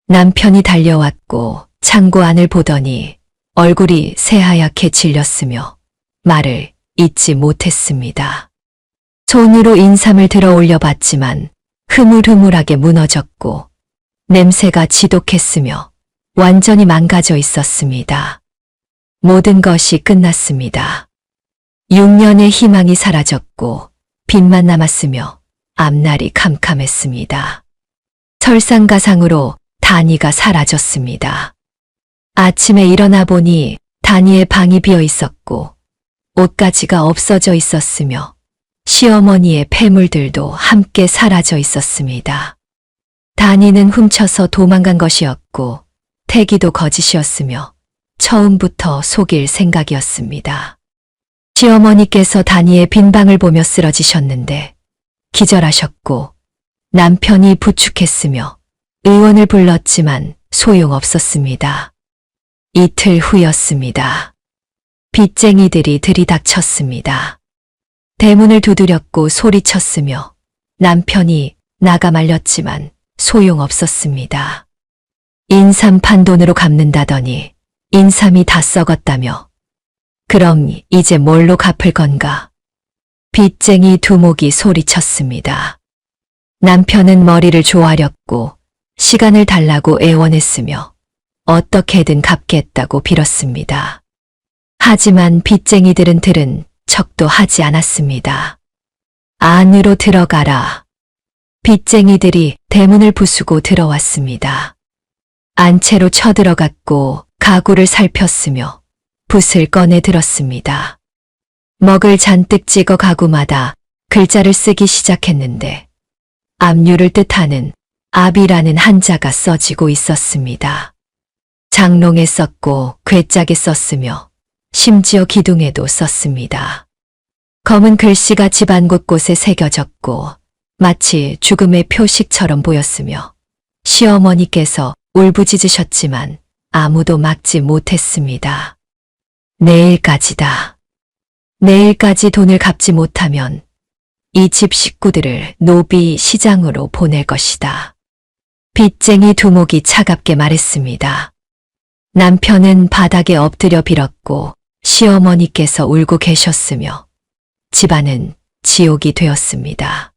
남편이 달려왔고 창고 안을 보더니 얼굴이 새하얗게 질렸으며 말을 잇지 못했습니다. 손으로 인삼을 들어 올려봤지만 흐물흐물하게 무너졌고 냄새가 지독했으며 완전히 망가져 있었습니다. 모든 것이 끝났습니다. 6년의 희망이 사라졌고 빛만 남았으며 앞날이 캄캄했습니다. 설상가상으로 다니가 사라졌습니다. 아침에 일어나 보니 다니의 방이 비어 있었고 옷가지가 없어져 있었으며 시어머니의 폐물들도 함께 사라져 있었습니다. 다니는 훔쳐서 도망간 것이었고 태기도 거짓이었으며 처음부터 속일 생각이었습니다. 시어머니께서 다니의 빈 방을 보며 쓰러지셨는데 기절하셨고 남편이 부축했으며 의원을 불렀지만 소용없었습니다. 이틀 후였습니다. 빚쟁이들이 들이닥쳤습니다. 대문을 두드렸고 소리쳤으며 남편이 나가 말렸지만 소용없었습니다. 인삼 판 돈으로 갚는다더니 인삼이 다 썩었다며 그럼 이제 뭘로 갚을 건가? 빚쟁이 두목이 소리쳤습니다. 남편은 머리를 조아렸고 시간을 달라고 애원했으며 어떻게든 갚겠다고 빌었습니다. 하지만 빚쟁이들은 들은 척도 하지 않았습니다. 안으로 들어가라. 빚쟁이들이 대문을 부수고 들어왔습니다. 안채로 쳐들어갔고 가구를 살폈으며 붓을 꺼내 들었습니다. 먹을 잔뜩 찍어 가구마다 글자를 쓰기 시작했는데 압류를 뜻하는 압이라는 한자가 써지고 있었습니다. 장롱에 썼고 괴짝에 썼으며 심지어 기둥에도 썼습니다. 검은 글씨가 집안 곳곳에 새겨졌고 마치 죽음의 표식처럼 보였으며 시어머니께서 울부짖으셨지만 아무도 막지 못했습니다. 내일까지다. 내일까지 돈을 갚지 못하면 이 집 식구들을 노비 시장으로 보낼 것이다. 빚쟁이 두목이 차갑게 말했습니다. 남편은 바닥에 엎드려 빌었고 시어머니께서 울고 계셨으며 집안은 지옥이 되었습니다.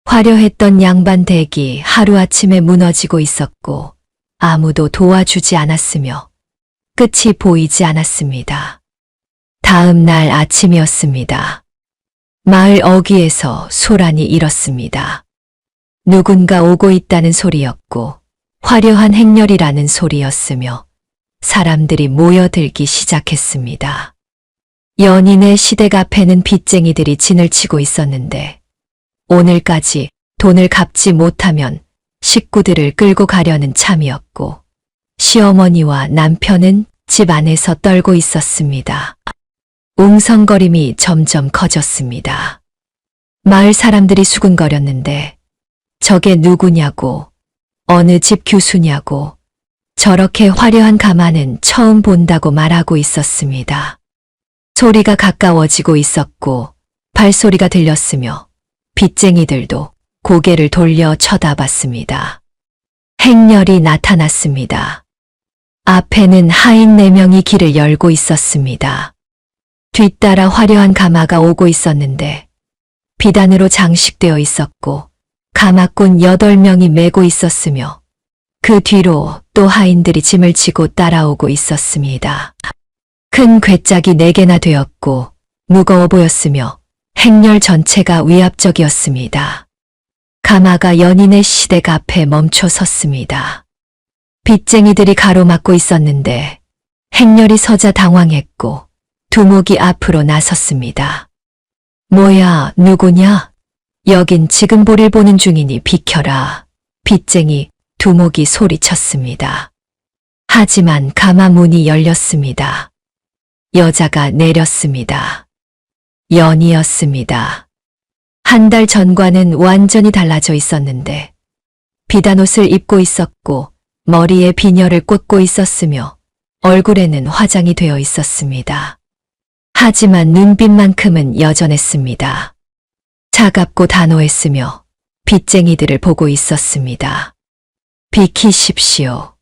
화려했던 양반 댁이 하루아침에 무너지고 있었고 아무도 도와주지 않았으며 끝이 보이지 않았습니다. 다음 날 아침이었습니다. 마을 어귀에서 소란이 일었습니다. 누군가 오고 있다는 소리였고 화려한 행렬이라는 소리였으며 사람들이 모여들기 시작했습니다. 연인의 시댁 앞에는 빚쟁이들이 진을 치고 있었는데 오늘까지 돈을 갚지 못하면 식구들을 끌고 가려는 참이었고 시어머니와 남편은 집 안에서 떨고 있었습니다. 웅성거림이 점점 커졌습니다. 마을 사람들이 수군거렸는데 저게 누구냐고, 어느 집 교수냐고, 저렇게 화려한 가마는 처음 본다고 말하고 있었습니다. 소리가 가까워지고 있었고 발소리가 들렸으며 빚쟁이들도 고개를 돌려 쳐다봤습니다. 행렬이 나타났습니다. 앞에는 하인 4명이 길을 열고 있었습니다. 뒤따라 화려한 가마가 오고 있었는데 비단으로 장식되어 있었고 가마꾼 8명이 메고 있었으며 그 뒤로 또 하인들이 짐을 지고 따라오고 있었습니다. 큰 괴짝이 4개나 되었고 무거워 보였으며 행렬 전체가 위압적이었습니다. 가마가 연인의 시댁 앞에 멈춰 섰습니다. 빚쟁이들이 가로막고 있었는데 행렬이 서자 당황했고 두목이 앞으로 나섰습니다. 뭐야, 누구냐? 여긴 지금 볼일 보는 중이니 비켜라. 빚쟁이 두목이 소리쳤습니다. 하지만 가마 문이 열렸습니다. 여자가 내렸습니다. 연이었습니다. 한 달 전과는 완전히 달라져 있었는데 비단옷을 입고 있었고 머리에 비녀를 꽂고 있었으며 얼굴에는 화장이 되어 있었습니다. 하지만 눈빛만큼은 여전했습니다. 차갑고 단호했으며 빚쟁이들을 보고 있었습니다. 비키십시오.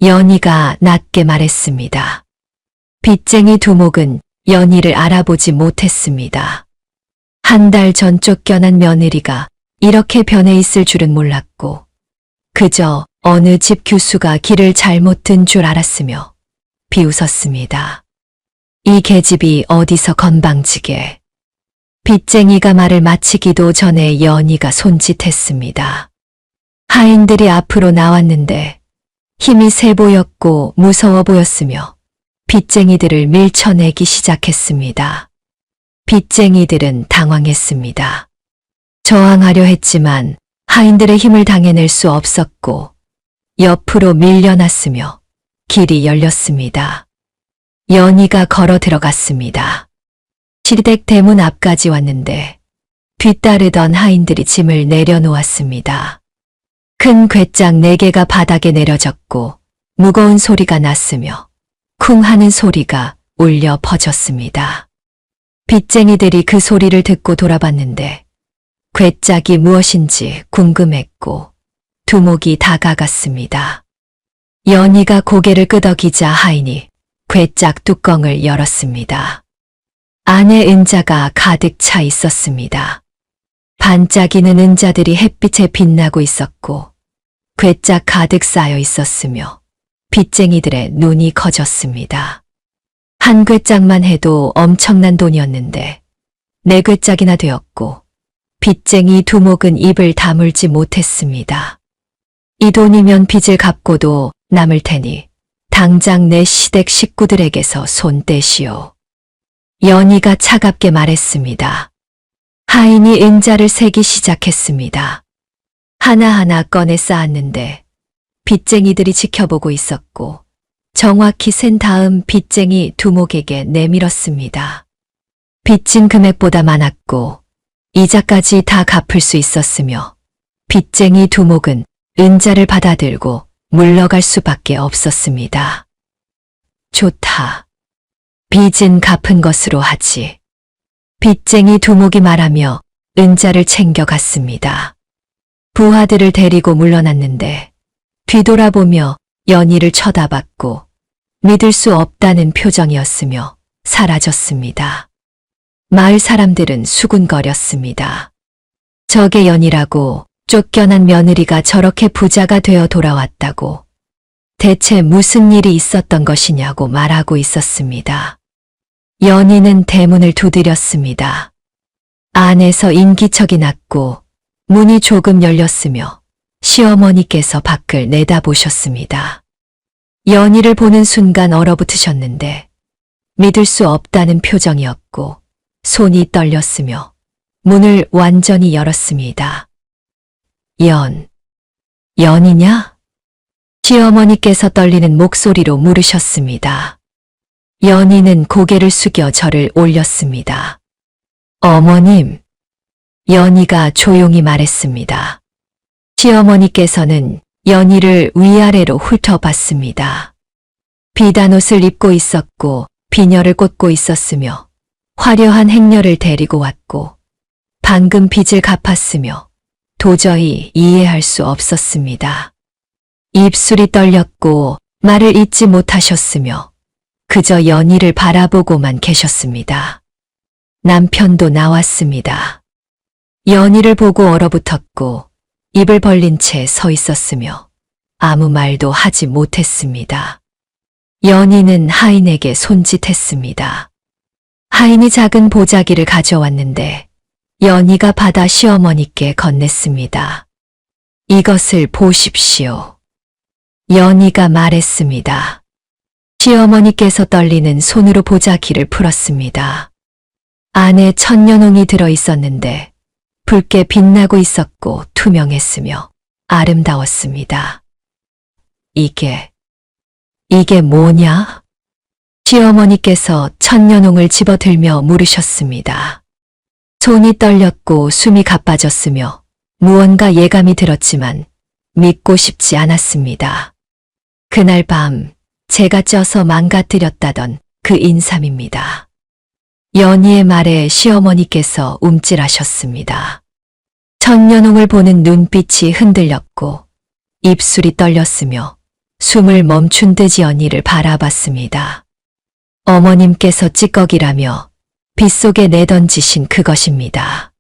연희가 낮게 말했습니다. 빚쟁이 두목은 연희를 알아보지 못했습니다. 한 달 전 쫓겨난 며느리가 이렇게 변해 있을 줄은 몰랐고 그저 어느 집 교수가 길을 잘못 든 줄 알았으며 비웃었습니다. 이 계집이 어디서 건방지게. 빚쟁이가 말을 마치기도 전에 연희가 손짓했습니다. 하인들이 앞으로 나왔는데 힘이 세 보였고 무서워 보였으며 빚쟁이들을 밀쳐내기 시작했습니다. 빚쟁이들은 당황했습니다. 저항하려 했지만 하인들의 힘을 당해낼 수 없었고 옆으로 밀려났으며 길이 열렸습니다. 연희가 걸어 들어갔습니다. 시댁 대문 앞까지 왔는데 뒤따르던 하인들이 짐을 내려놓았습니다. 큰 괴짝 4개가 바닥에 내려졌고 무거운 소리가 났으며 쿵 하는 소리가 울려 퍼졌습니다. 빚쟁이들이 그 소리를 듣고 돌아봤는데 괴짝이 무엇인지 궁금했고 두목이 다가갔습니다. 연희가 고개를 끄덕이자 하인이 괴짝 뚜껑을 열었습니다. 안에 은자가 가득 차 있었습니다. 반짝이는 은자들이 햇빛에 빛나고 있었고 괴짝 가득 쌓여 있었으며 빚쟁이들의 눈이 커졌습니다. 한 괴짝만 해도 엄청난 돈이었는데 4괴짝이나 되었고 빚쟁이 두목은 입을 다물지 못했습니다. 이 돈이면 빚을 갚고도 남을 테니 당장 내 시댁 식구들에게서 손 떼시오. 연희가 차갑게 말했습니다. 하인이 은자를 세기 시작했습니다. 하나하나 꺼내 쌓았는데 빚쟁이들이 지켜보고 있었고 정확히 센 다음 빚쟁이 두목에게 내밀었습니다. 빚진 금액보다 많았고 이자까지 다 갚을 수 있었으며 빚쟁이 두목은 은자를 받아들고 물러갈 수밖에 없었습니다. 좋다. 빚은 갚은 것으로 하지. 빚쟁이 두목이 말하며 은자를 챙겨갔습니다. 부하들을 데리고 물러났는데 뒤돌아보며 연희를 쳐다봤고 믿을 수 없다는 표정이었으며 사라졌습니다. 마을 사람들은 수군거렸습니다. 저게 연희라고 쫓겨난 며느리가 저렇게 부자가 되어 돌아왔다고 대체 무슨 일이 있었던 것이냐고 말하고 있었습니다. 연희는 대문을 두드렸습니다. 안에서 인기척이 났고 문이 조금 열렸으며 시어머니께서 밖을 내다보셨습니다. 연희를 보는 순간 얼어붙으셨는데 믿을 수 없다는 표정이었고 손이 떨렸으며 문을 완전히 열었습니다. 연이냐? 시어머니께서 떨리는 목소리로 물으셨습니다. 연희는 고개를 숙여 저를 올렸습니다. 어머님, 연희가 조용히 말했습니다. 시어머니께서는 연희를 위아래로 훑어봤습니다. 비단옷을 입고 있었고 비녀를 꽂고 있었으며 화려한 행녀를 데리고 왔고 방금 빚을 갚았으며 도저히 이해할 수 없었습니다. 입술이 떨렸고 말을 잇지 못하셨으며 그저 연희를 바라보고만 계셨습니다. 남편도 나왔습니다. 연희를 보고 얼어붙었고 입을 벌린 채 서 있었으며 아무 말도 하지 못했습니다. 연희는 하인에게 손짓했습니다. 하인이 작은 보자기를 가져왔는데 연희가 받아 시어머니께 건넸습니다. 이것을 보십시오. 연희가 말했습니다. 시어머니께서 떨리는 손으로 보자기를 풀었습니다. 안에 천년홍이 들어 있었는데 붉게 빛나고 있었고 투명했으며 아름다웠습니다. 이게 뭐냐? 시어머니께서 천년홍을 집어들며 물으셨습니다. 손이 떨렸고 숨이 가빠졌으며 무언가 예감이 들었지만 믿고 싶지 않았습니다. 그날 밤 제가 쪄서 망가뜨렸다던 그 인삼입니다. 연희의 말에 시어머니께서 움찔하셨습니다. 천년홍을 보는 눈빛이 흔들렸고 입술이 떨렸으며 숨을 멈춘 듯 연희를 바라봤습니다. 어머님께서 찌꺼기라며 빗속에 내던지신 그것입니다.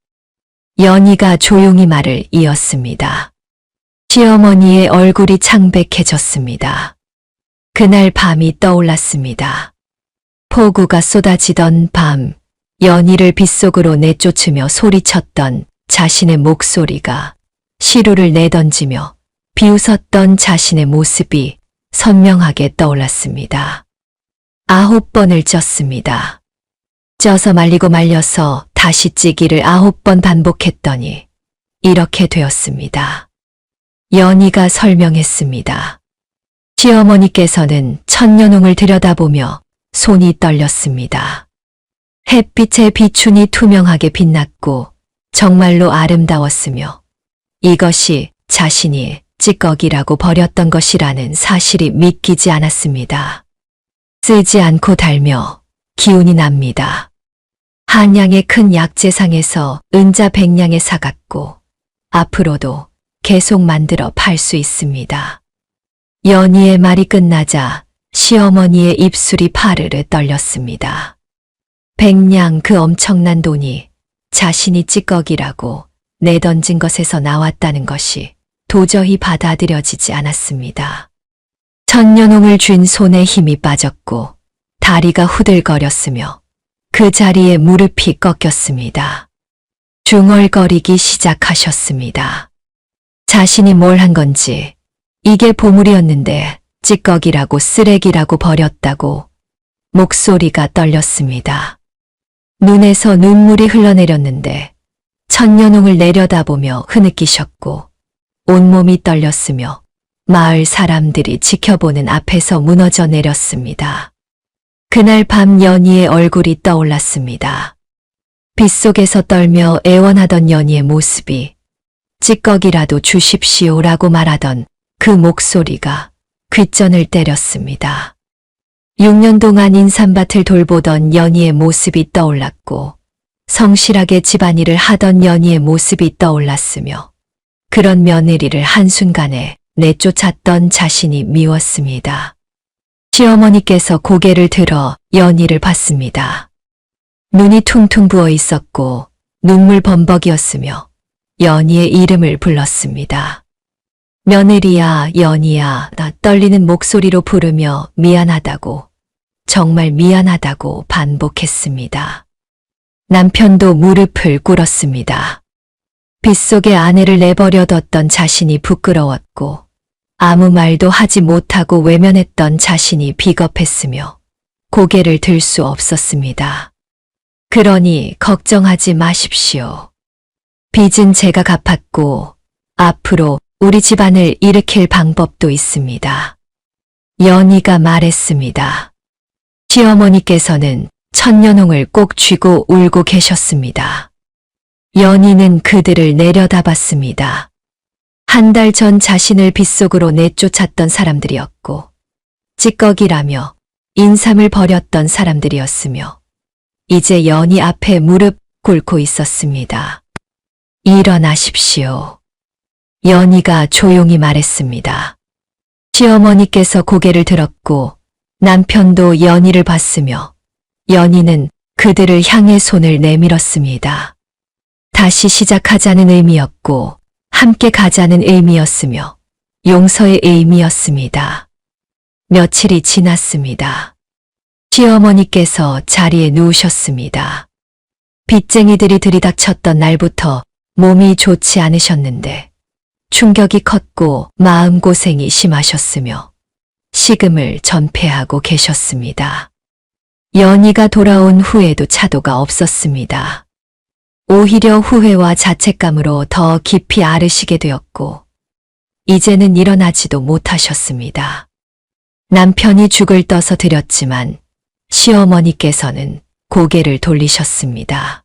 연희가 조용히 말을 이었습니다. 시어머니의 얼굴이 창백해졌습니다. 그날 밤이 떠올랐습니다. 폭우가 쏟아지던 밤, 연희를 빗속으로 내쫓으며 소리쳤던 자신의 목소리가 시루를 내던지며 비웃었던 자신의 모습이 선명하게 떠올랐습니다. 9번을 쪘습니다. 쪄서 말리고 말려서 다시 찌기를 9번 반복했더니 이렇게 되었습니다. 연희가 설명했습니다. 시어머니께서는 천년홍을 들여다보며 손이 떨렸습니다. 햇빛에 비춘이 투명하게 빛났고 정말로 아름다웠으며 이것이 자신이 찌꺼기라고 버렸던 것이라는 사실이 믿기지 않았습니다. 쓰지 않고 달며 기운이 납니다. 한양의 큰 약재상에서 은자 100냥에 사갔고 앞으로도 계속 만들어 팔 수 있습니다. 연희의 말이 끝나자 시어머니의 입술이 파르르 떨렸습니다. 100냥 그 엄청난 돈이 자신이 찌꺼기라고 내던진 것에서 나왔다는 것이 도저히 받아들여지지 않았습니다. 천년홍을 쥔 손에 힘이 빠졌고 다리가 후들거렸으며 그 자리에 무릎이 꺾였습니다. 중얼거리기 시작하셨습니다. 자신이 뭘 한 건지, 이게 보물이었는데 찌꺼기라고 쓰레기라고 버렸다고 목소리가 떨렸습니다. 눈에서 눈물이 흘러내렸는데 천년홍을 내려다보며 흐느끼셨고 온몸이 떨렸으며 마을 사람들이 지켜보는 앞에서 무너져 내렸습니다. 그날 밤 연희의 얼굴이 떠올랐습니다. 빗속에서 떨며 애원하던 연희의 모습이 찌꺼기라도 주십시오라고 말하던 그 목소리가 귓전을 때렸습니다. 6년 동안 인삼밭을 돌보던 연희의 모습이 떠올랐고 성실하게 집안일을 하던 연희의 모습이 떠올랐으며 그런 며느리를 한순간에 내쫓았던 자신이 미웠습니다. 시어머니께서 고개를 들어 연희를 봤습니다. 눈이 퉁퉁 부어 있었고 눈물 범벅이었으며 연희의 이름을 불렀습니다. 며느리야, 연희야, 나 떨리는 목소리로 부르며 미안하다고, 정말 미안하다고 반복했습니다. 남편도 무릎을 꿇었습니다. 빗속에 아내를 내버려뒀던 자신이 부끄러웠고 아무 말도 하지 못하고 외면했던 자신이 비겁했으며 고개를 들 수 없었습니다. 그러니 걱정하지 마십시오. 빚은 제가 갚았고 앞으로 우리 집안을 일으킬 방법도 있습니다. 연희가 말했습니다. 시어머니께서는 천년홍을 꼭 쥐고 울고 계셨습니다. 연희는 그들을 내려다봤습니다. 한 달 전 자신을 빗속으로 내쫓았던 사람들이었고 찌꺼기라며 인삼을 버렸던 사람들이었으며 이제 연희 앞에 무릎 꿇고 있었습니다. 일어나십시오. 연희가 조용히 말했습니다. 시어머니께서 고개를 들었고 남편도 연희를 봤으며 연희는 그들을 향해 손을 내밀었습니다. 다시 시작하자는 의미였고 함께 가자는 의미였으며 용서의 의미였습니다. 며칠이 지났습니다. 시어머니께서 자리에 누우셨습니다. 빚쟁이들이 들이닥쳤던 날부터 몸이 좋지 않으셨는데 충격이 컸고 마음고생이 심하셨으며 식음을 전폐하고 계셨습니다. 연희가 돌아온 후에도 차도가 없었습니다. 오히려 후회와 자책감으로 더 깊이 앓으시게 되었고 이제는 일어나지도 못하셨습니다. 남편이 죽을 떠서 드렸지만 시어머니께서는 고개를 돌리셨습니다.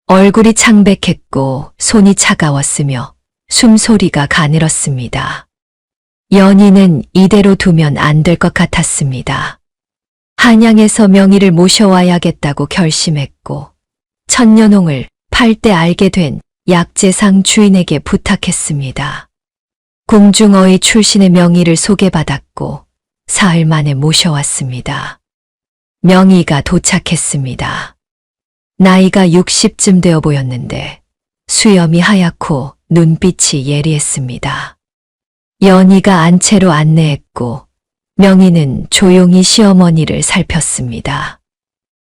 얼굴이 창백했고 손이 차가웠으며 숨소리가 가늘었습니다. 연희는 이대로 두면 안 될 것 같았습니다. 한양에서 명의를 모셔와야겠다고 결심했고 천년홍을 팔 때 알게 된 약재상 주인에게 부탁했습니다. 궁중어의 출신의 명의를 소개받았고 사흘 만에 모셔왔습니다. 명의가 도착했습니다. 나이가 60쯤 되어 보였는데 수염이 하얗고 눈빛이 예리했습니다. 연희가 안채로 안내했고 명의는 조용히 시어머니를 살폈습니다.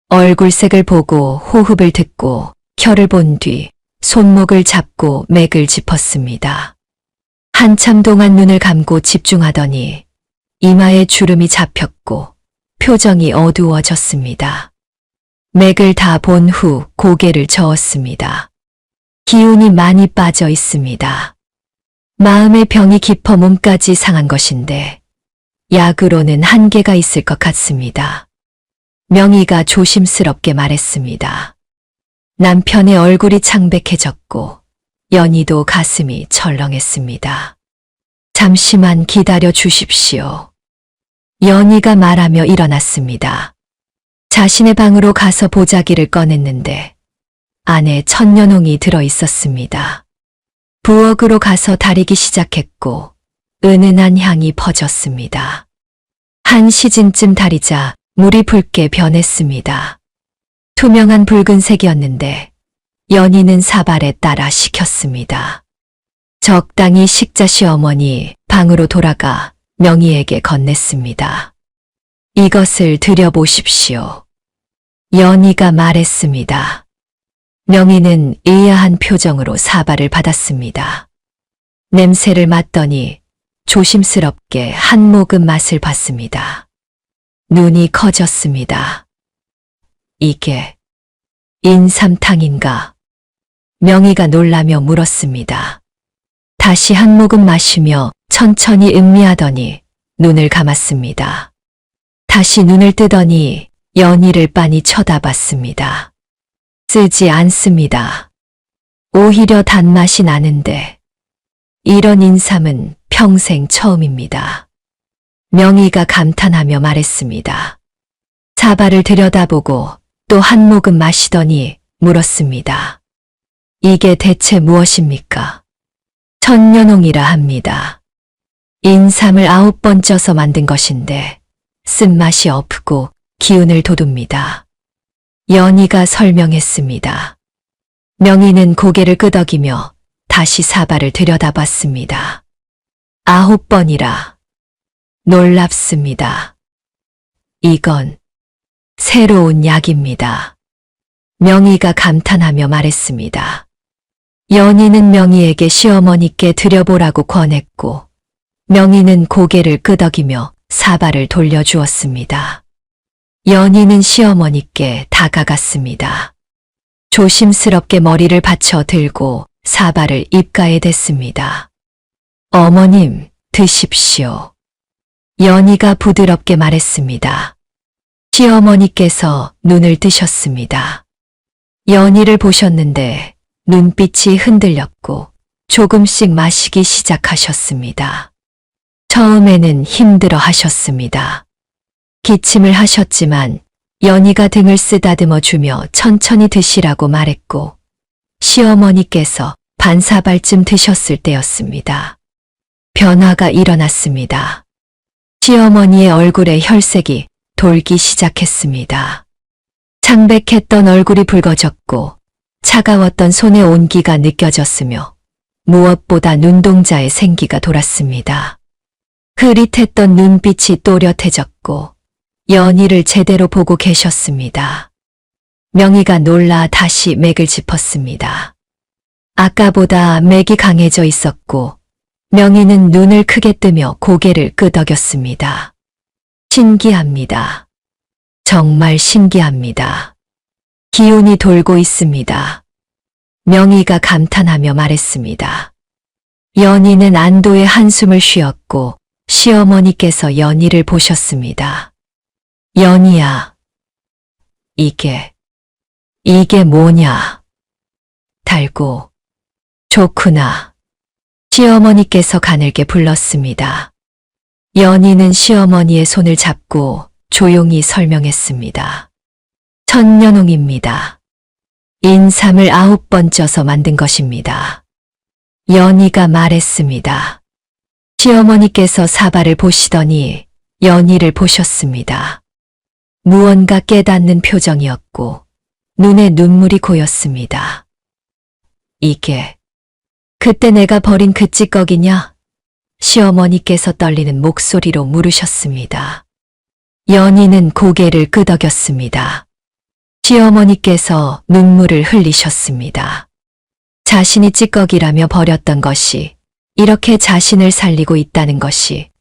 얼굴색을 보고 호흡을 듣고 혀를 본 뒤 손목을 잡고 맥을 짚었습니다. 한참 동안 눈을 감고 집중하더니 이마에 주름이 잡혔고 표정이 어두워졌습니다. 맥을 다 본 후 고개를 저었습니다. 기운이 많이 빠져 있습니다. 마음의 병이 깊어 몸까지 상한 것인데 약으로는 한계가 있을 것 같습니다. 명의가 조심스럽게 말했습니다. 남편의 얼굴이 창백해졌고 연희도 가슴이 철렁했습니다. 잠시만 기다려 주십시오. 연희가 말하며 일어났습니다. 자신의 방으로 가서 보자기를 꺼냈는데 안에 천년홍이 들어 있었습니다. 부엌으로 가서 다리기 시작했고 은은한 향이 퍼졌습니다. 한 시즌쯤 다리자 물이 붉게 변했습니다. 투명한 붉은색이었는데 연희는 사발에 따라 식혔습니다. 적당히 식자 시어머니 방으로 돌아가 명희에게 건넸습니다. 이것을 드려보십시오. 연희가 말했습니다. 명희는 의아한 표정으로 사발을 받았습니다. 냄새를 맡더니 조심스럽게 한 모금 맛을 봤습니다. 눈이 커졌습니다. 이게 인삼탕인가? 명희가 놀라며 물었습니다. 다시 한 모금 마시며 천천히 음미하더니 눈을 감았습니다. 다시 눈을 뜨더니 연희를 빤히 쳐다봤습니다. 쓰지 않습니다. 오히려 단맛이 나는데 이런 인삼은 평생 처음입니다. 명희가 감탄하며 말했습니다. 사발을 들여다보고 또 한 모금 마시더니 물었습니다. 이게 대체 무엇입니까? 천년홍이라 합니다. 인삼을 9번 쪄서 만든 것인데 쓴맛이 없고 기운을 돋웁니다. 연희가 설명했습니다. 명희는 고개를 끄덕이며 다시 사발을 들여다봤습니다. 9번이라. 놀랍습니다. 이건 새로운 약입니다. 명희가 감탄하며 말했습니다. 연희는 명희에게 시어머니께 드려보라고 권했고 명희는 고개를 끄덕이며 사발을 돌려주었습니다. 연희는 시어머니께 다가갔습니다. 조심스럽게 머리를 받쳐 들고 사발을 입가에 댔습니다. 어머님, 드십시오. 연희가 부드럽게 말했습니다. 시어머니께서 눈을 뜨셨습니다. 연희를 보셨는데 눈빛이 흔들렸고 조금씩 마시기 시작하셨습니다. 처음에는 힘들어 하셨습니다. 기침을 하셨지만 연희가 등을 쓰다듬어 주며 천천히 드시라고 말했고 시어머니께서 반사발쯤 드셨을 때였습니다. 변화가 일어났습니다. 시어머니의 얼굴에 혈색이 돌기 시작했습니다. 창백했던 얼굴이 붉어졌고 차가웠던 손의 온기가 느껴졌으며 무엇보다 눈동자에 생기가 돌았습니다. 흐릿했던 눈빛이 또렷해졌고 연희를 제대로 보고 계셨습니다. 명희가 놀라 다시 맥을 짚었습니다. 아까보다 맥이 강해져 있었고 명희는 눈을 크게 뜨며 고개를 끄덕였습니다. 신기합니다. 정말 신기합니다. 기운이 돌고 있습니다. 명희가 감탄하며 말했습니다. 연희는 안도의 한숨을 쉬었고 시어머니께서 연희를 보셨습니다. 연희야, 이게 뭐냐? 달고 좋구나. 시어머니께서 가늘게 불렀습니다. 연희는 시어머니의 손을 잡고 조용히 설명했습니다. 천년홍입니다. 인삼을 9번 쪄서 만든 것입니다. 연희가 말했습니다. 시어머니께서 사발을 보시더니 연희를 보셨습니다. 무언가 깨닫는 표정이었고 눈에 눈물이 고였습니다. 이게 그때 내가 버린 그 찌꺼기냐? 시어머니께서 떨리는 목소리로 물으셨습니다. 연희는 고개를 끄덕였습니다. 시어머니께서 눈물을 흘리셨습니다. 자신이 찌꺼기라며 버렸던 것이 이렇게 자신을 살리고 있다는 것이,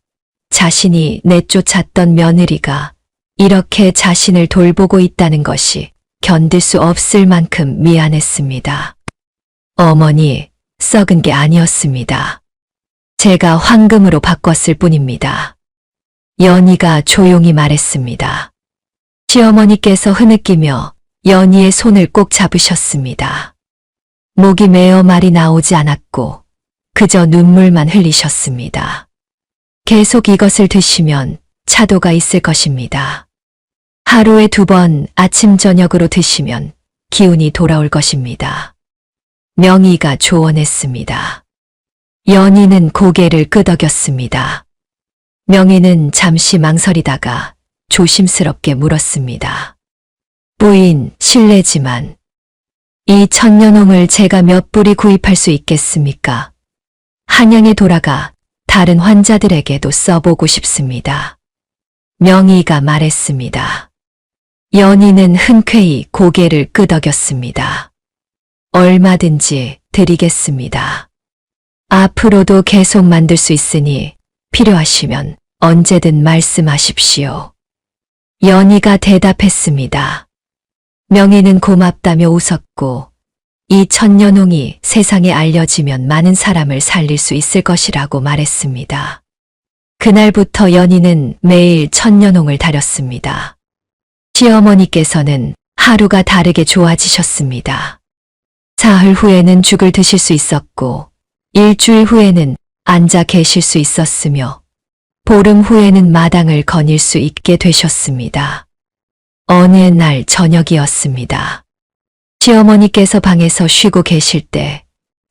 자신이 내쫓았던 며느리가 이렇게 자신을 돌보고 있다는 것이 견딜 수 없을 만큼 미안했습니다. 어머니, 썩은 게 아니었습니다. 제가 황금으로 바꿨을 뿐입니다. 연희가 조용히 말했습니다. 시어머니께서 흐느끼며 연희의 손을 꼭 잡으셨습니다. 목이 메어 말이 나오지 않았고 그저 눈물만 흘리셨습니다. 계속 이것을 드시면 차도가 있을 것입니다. 하루에 2번 아침 저녁으로 드시면 기운이 돌아올 것입니다. 명희가 조언했습니다. 연희는 고개를 끄덕였습니다. 명희는 잠시 망설이다가 조심스럽게 물었습니다. 부인, 실례지만 이 천년홍을 제가 몇 뿌리 구입할 수 있겠습니까? 한양에 돌아가 다른 환자들에게도 써보고 싶습니다. 명희가 말했습니다. 연희는 흔쾌히 고개를 끄덕였습니다. 얼마든지 드리겠습니다. 앞으로도 계속 만들 수 있으니 필요하시면 언제든 말씀하십시오. 연희가 대답했습니다. 명희는 고맙다며 웃었고 이 천년홍이 세상에 알려지면 많은 사람을 살릴 수 있을 것이라고 말했습니다. 그날부터 연희는 매일 천년홍을 다렸습니다. 시어머니께서는 하루가 다르게 좋아지셨습니다. 사흘 후에는 죽을 드실 수 있었고 일주일 후에는 앉아 계실 수 있었으며 보름 후에는 마당을 거닐 수 있게 되셨습니다. 어느 날 저녁이었습니다. 시어머니께서 방에서 쉬고 계실 때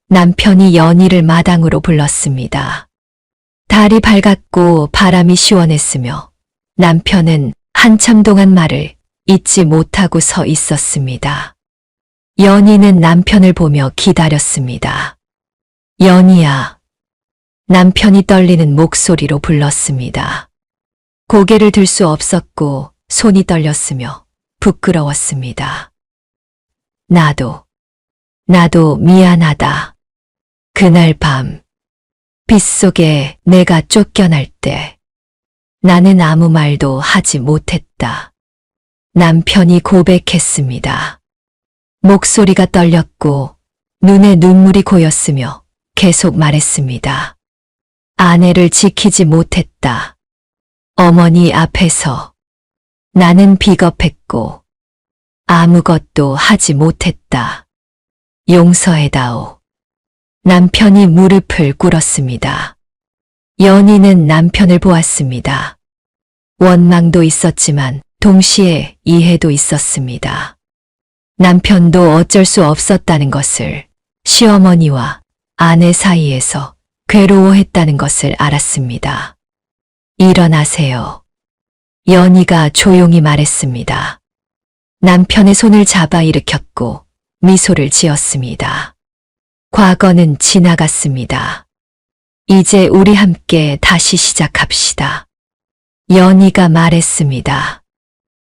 남편이 연희를 마당으로 불렀습니다. 달이 밝았고 바람이 시원했으며 남편은 한참 동안 말을 잊지 못하고 서 있었습니다. 연희는 남편을 보며 기다렸습니다. 연희야. 남편이 떨리는 목소리로 불렀습니다. 고개를 들 수 없었고 손이 떨렸으며 부끄러웠습니다. 나도 미안하다. 그날 밤, 빗속에 내가 쫓겨날 때 나는 아무 말도 하지 못했다. 남편이 고백했습니다. 목소리가 떨렸고 눈에 눈물이 고였으며 계속 말했습니다. 아내를 지키지 못했다. 어머니 앞에서 나는 비겁했고 아무것도 하지 못했다. 용서해다오. 남편이 무릎을 꿇었습니다. 연희는 남편을 보았습니다. 원망도 있었지만 동시에 이해도 있었습니다. 남편도 어쩔 수 없었다는 것을, 시어머니와 아내 사이에서 괴로워했다는 것을 알았습니다. 일어나세요. 연희가 조용히 말했습니다. 남편의 손을 잡아 일으켰고 미소를 지었습니다. 과거는 지나갔습니다. 이제 우리 함께 다시 시작합시다. 연희가 말했습니다.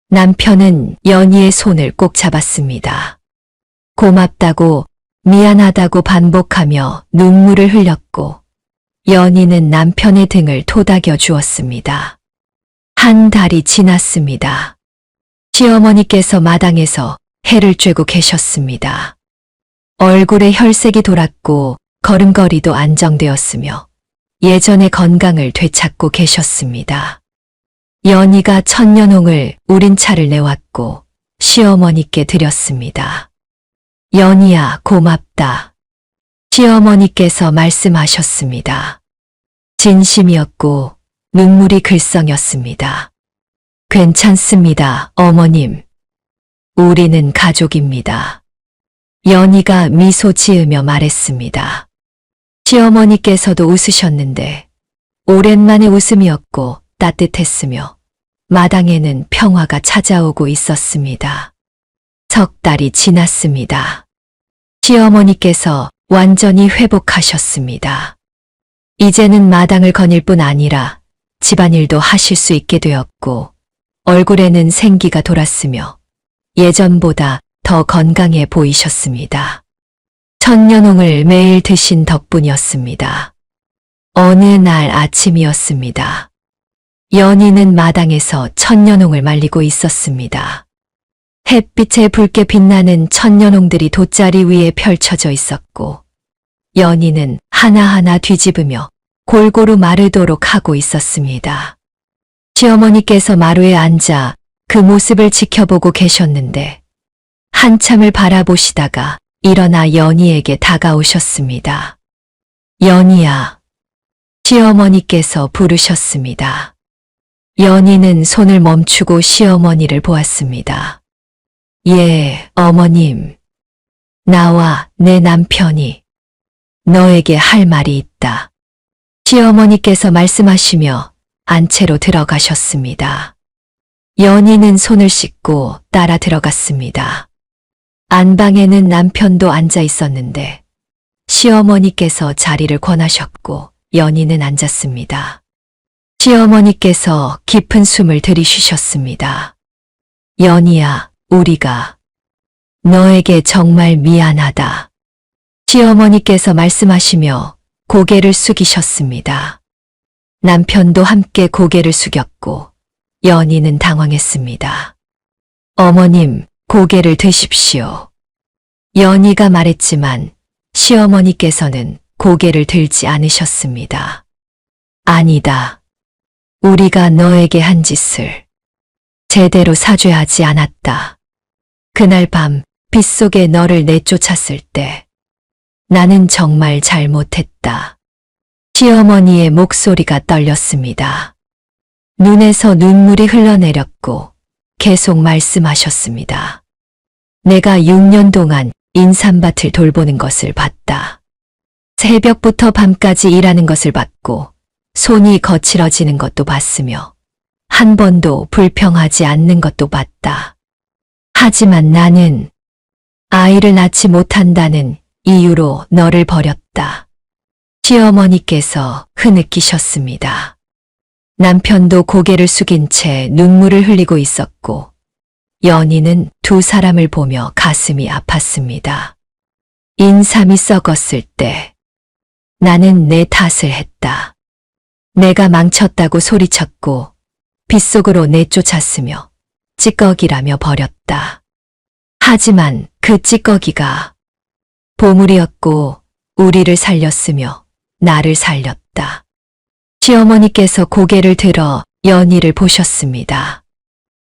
남편은 연희의 손을 꼭 잡았습니다. 고맙다고, 미안하다고 반복하며 눈물을 흘렸고 연희는 남편의 등을 토닥여 주었습니다. 한 달이 지났습니다. 시어머니께서 마당에서 해를 쬐고 계셨습니다. 얼굴에 혈색이 돌았고 걸음걸이도 안정되었으며 예전의 건강을 되찾고 계셨습니다. 연희가 천년홍을 우린 차를 내왔고 시어머니께 드렸습니다. 연희야, 고맙다. 시어머니께서 말씀하셨습니다. 진심이었고 눈물이 글썽였습니다. 괜찮습니다, 어머님. 우리는 가족입니다. 연희가 미소 지으며 말했습니다. 시어머니께서도 웃으셨는데 오랜만에 웃음이었고 따뜻했으며 마당에는 평화가 찾아오고 있었습니다. 석 달이 지났습니다. 시어머니께서 완전히 회복하셨습니다. 이제는 마당을 거닐 뿐 아니라 집안일도 하실 수 있게 되었고 얼굴에는 생기가 돌았으며 예전보다 더 건강해 보이셨습니다. 천년홍을 매일 드신 덕분이었습니다. 어느 날 아침이었습니다. 연희는 마당에서 천년홍을 말리고 있었습니다. 햇빛에 붉게 빛나는 천년홍들이 돗자리 위에 펼쳐져 있었고 연희는 하나하나 뒤집으며 골고루 마르도록 하고 있었습니다. 시어머니께서 마루에 앉아 그 모습을 지켜보고 계셨는데 한참을 바라보시다가 일어나 연희에게 다가오셨습니다. 연희야. 시어머니께서 부르셨습니다. 연희는 손을 멈추고 시어머니를 보았습니다. 예, 어머님. 나와 내 남편이 너에게 할 말이 있다. 시어머니께서 말씀하시며 안채로 들어가셨습니다. 연희는 손을 씻고 따라 들어갔습니다. 안방에는 남편도 앉아 있었는데 시어머니께서 자리를 권하셨고 연희는 앉았습니다. 시어머니께서 깊은 숨을 들이쉬셨습니다. 연희야, 우리가 너에게 정말 미안하다. 시어머니께서 말씀하시며 고개를 숙이셨습니다. 남편도 함께 고개를 숙였고 연희는 당황했습니다. 어머님, 고개를 드십시오. 연희가 말했지만 시어머니께서는 고개를 들지 않으셨습니다. 아니다. 우리가 너에게 한 짓을 제대로 사죄하지 않았다. 그날 밤 빗속에 너를 내쫓았을 때 나는 정말 잘못했다. 시어머니의 목소리가 떨렸습니다. 눈에서 눈물이 흘러내렸고 계속 말씀하셨습니다. 내가 6년 동안 인삼밭을 돌보는 것을 봤다. 새벽부터 밤까지 일하는 것을 봤고 손이 거칠어지는 것도 봤으며 한 번도 불평하지 않는 것도 봤다. 하지만 나는 아이를 낳지 못한다는 이유로 너를 버렸다. 시어머니께서 흐느끼셨습니다. 남편도 고개를 숙인 채 눈물을 흘리고 있었고 연희는 두 사람을 보며 가슴이 아팠습니다. 인삼이 썩었을 때 나는 내 탓을 했다. 내가 망쳤다고 소리쳤고 빗속으로 내쫓았으며 찌꺼기라며 버렸다. 하지만 그 찌꺼기가 보물이었고 우리를 살렸으며 나를 살렸다. 시어머니께서 고개를 들어 연희를 보셨습니다.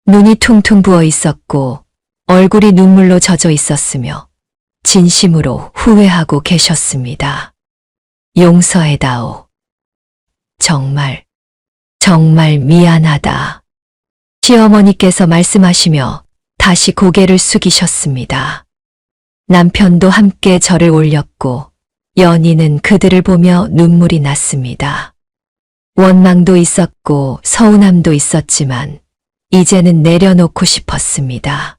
눈이 퉁퉁 부어 있었고 얼굴이 눈물로 젖어 있었으며 진심으로 후회하고 계셨습니다. 용서해다오. 정말 미안하다. 시어머니께서 말씀하시며 다시 고개를 숙이셨습니다. 남편도 함께 절을 올렸고 연희는 그들을 보며 눈물이 났습니다. 원망도 있었고 서운함도 있었지만 이제는 내려놓고 싶었습니다.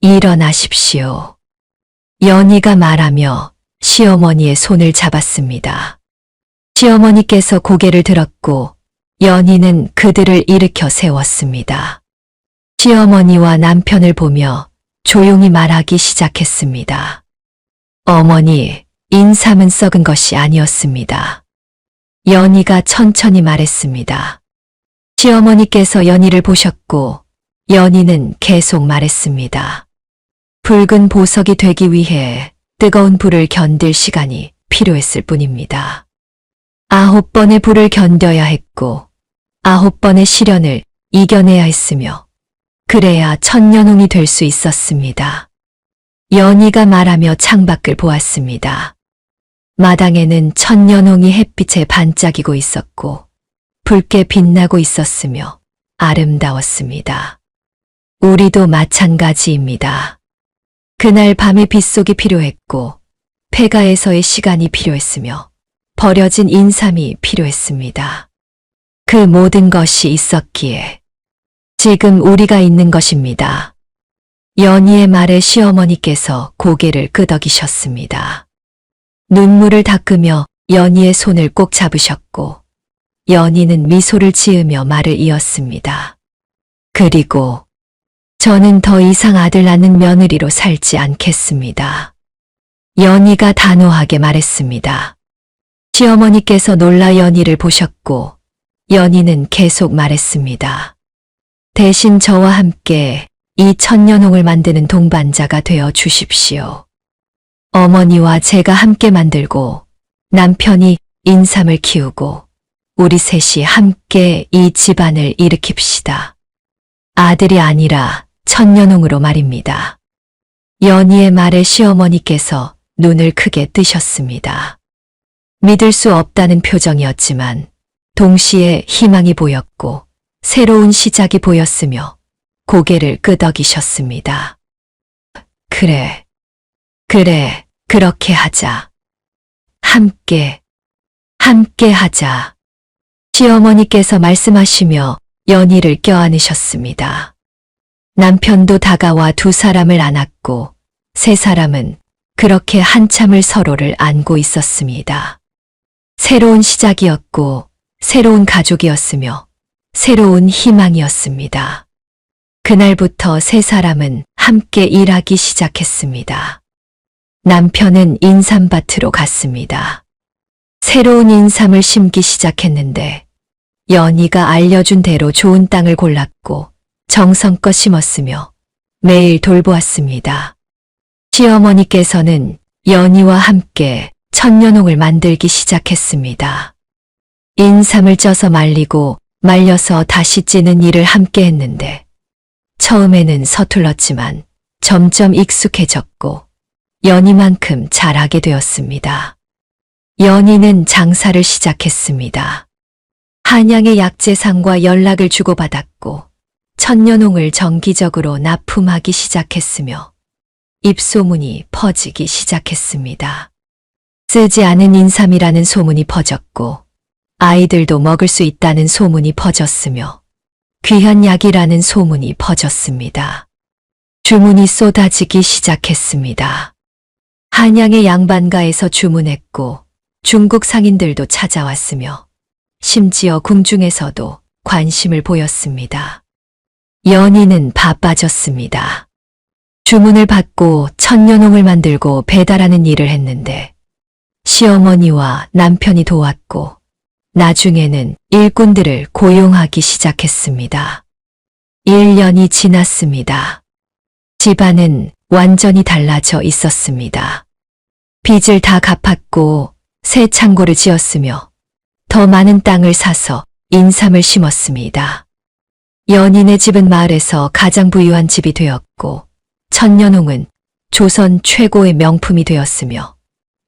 일어나십시오. 연희가 말하며 시어머니의 손을 잡았습니다. 시어머니께서 고개를 들었고 연희는 그들을 일으켜 세웠습니다. 시어머니와 남편을 보며 조용히 말하기 시작했습니다. 어머니, 인삼은 썩은 것이 아니었습니다. 연희가 천천히 말했습니다. 시어머니께서 연희를 보셨고 연희는 계속 말했습니다. 붉은 보석이 되기 위해 뜨거운 불을 견딜 시간이 필요했을 뿐입니다. 9번의 불을 견뎌야 했고 9번의 시련을 이겨내야 했으며 그래야 천년홍이 될 수 있었습니다. 연희가 말하며 창밖을 보았습니다. 마당에는 천년홍이 햇빛에 반짝이고 있었고 붉게 빛나고 있었으며 아름다웠습니다. 우리도 마찬가지입니다. 그날 밤의 빗속이 필요했고 폐가에서의 시간이 필요했으며 버려진 인삼이 필요했습니다. 그 모든 것이 있었기에 지금 우리가 있는 것입니다. 연희의 말에 시어머니께서 고개를 끄덕이셨습니다. 눈물을 닦으며 연희의 손을 꼭 잡으셨고 연희는 미소를 지으며 말을 이었습니다. 그리고 저는 더 이상 아들 낳는 며느리로 살지 않겠습니다. 연희가 단호하게 말했습니다. 시어머니께서 놀라 연희를 보셨고 연희는 계속 말했습니다. 대신 저와 함께 이 천년홍을 만드는 동반자가 되어 주십시오. 어머니와 제가 함께 만들고 남편이 인삼을 키우고 우리 셋이 함께 이 집안을 일으킵시다. 아들이 아니라 천년홍으로 말입니다. 연희의 말에 시어머니께서 눈을 크게 뜨셨습니다. 믿을 수 없다는 표정이었지만 동시에 희망이 보였고 새로운 시작이 보였으며 고개를 끄덕이셨습니다. 그래, 그렇게 하자. 함께 하자. 시어머니께서 말씀하시며 연희를 껴안으셨습니다. 남편도 다가와 두 사람을 안았고 세 사람은 그렇게 한참을 서로를 안고 있었습니다. 새로운 시작이었고 새로운 가족이었으며 새로운 희망이었습니다. 그날부터 세 사람은 함께 일하기 시작했습니다. 남편은 인삼밭으로 갔습니다. 새로운 인삼을 심기 시작했는데 연희가 알려준 대로 좋은 땅을 골랐고 정성껏 심었으며 매일 돌보았습니다. 시어머니께서는 연희와 함께 천년홍을 만들기 시작했습니다. 인삼을 쪄서 말리고 말려서 다시 찌는 일을 함께 했는데 처음에는 서툴렀지만 점점 익숙해졌고 연희만큼 잘하게 되었습니다. 연희는 장사를 시작했습니다. 한양의 약재상과 연락을 주고받았고 천년홍을 정기적으로 납품하기 시작했으며 입소문이 퍼지기 시작했습니다. 쓰지 않은 인삼이라는 소문이 퍼졌고 아이들도 먹을 수 있다는 소문이 퍼졌으며 귀한 약이라는 소문이 퍼졌습니다. 주문이 쏟아지기 시작했습니다. 한양의 양반가에서 주문했고 중국 상인들도 찾아왔으며 심지어 궁중에서도 관심을 보였습니다. 연희는 바빠졌습니다. 주문을 받고 천년홍을 만들고 배달하는 일을 했는데 시어머니와 남편이 도왔고 나중에는 일꾼들을 고용하기 시작했습니다. 1년이 지났습니다. 집안은 완전히 달라져 있었습니다. 빚을 다 갚았고 새 창고를 지었으며 더 많은 땅을 사서 인삼을 심었습니다. 연희네 집은 마을에서 가장 부유한 집이 되었고 천년홍은 조선 최고의 명품이 되었으며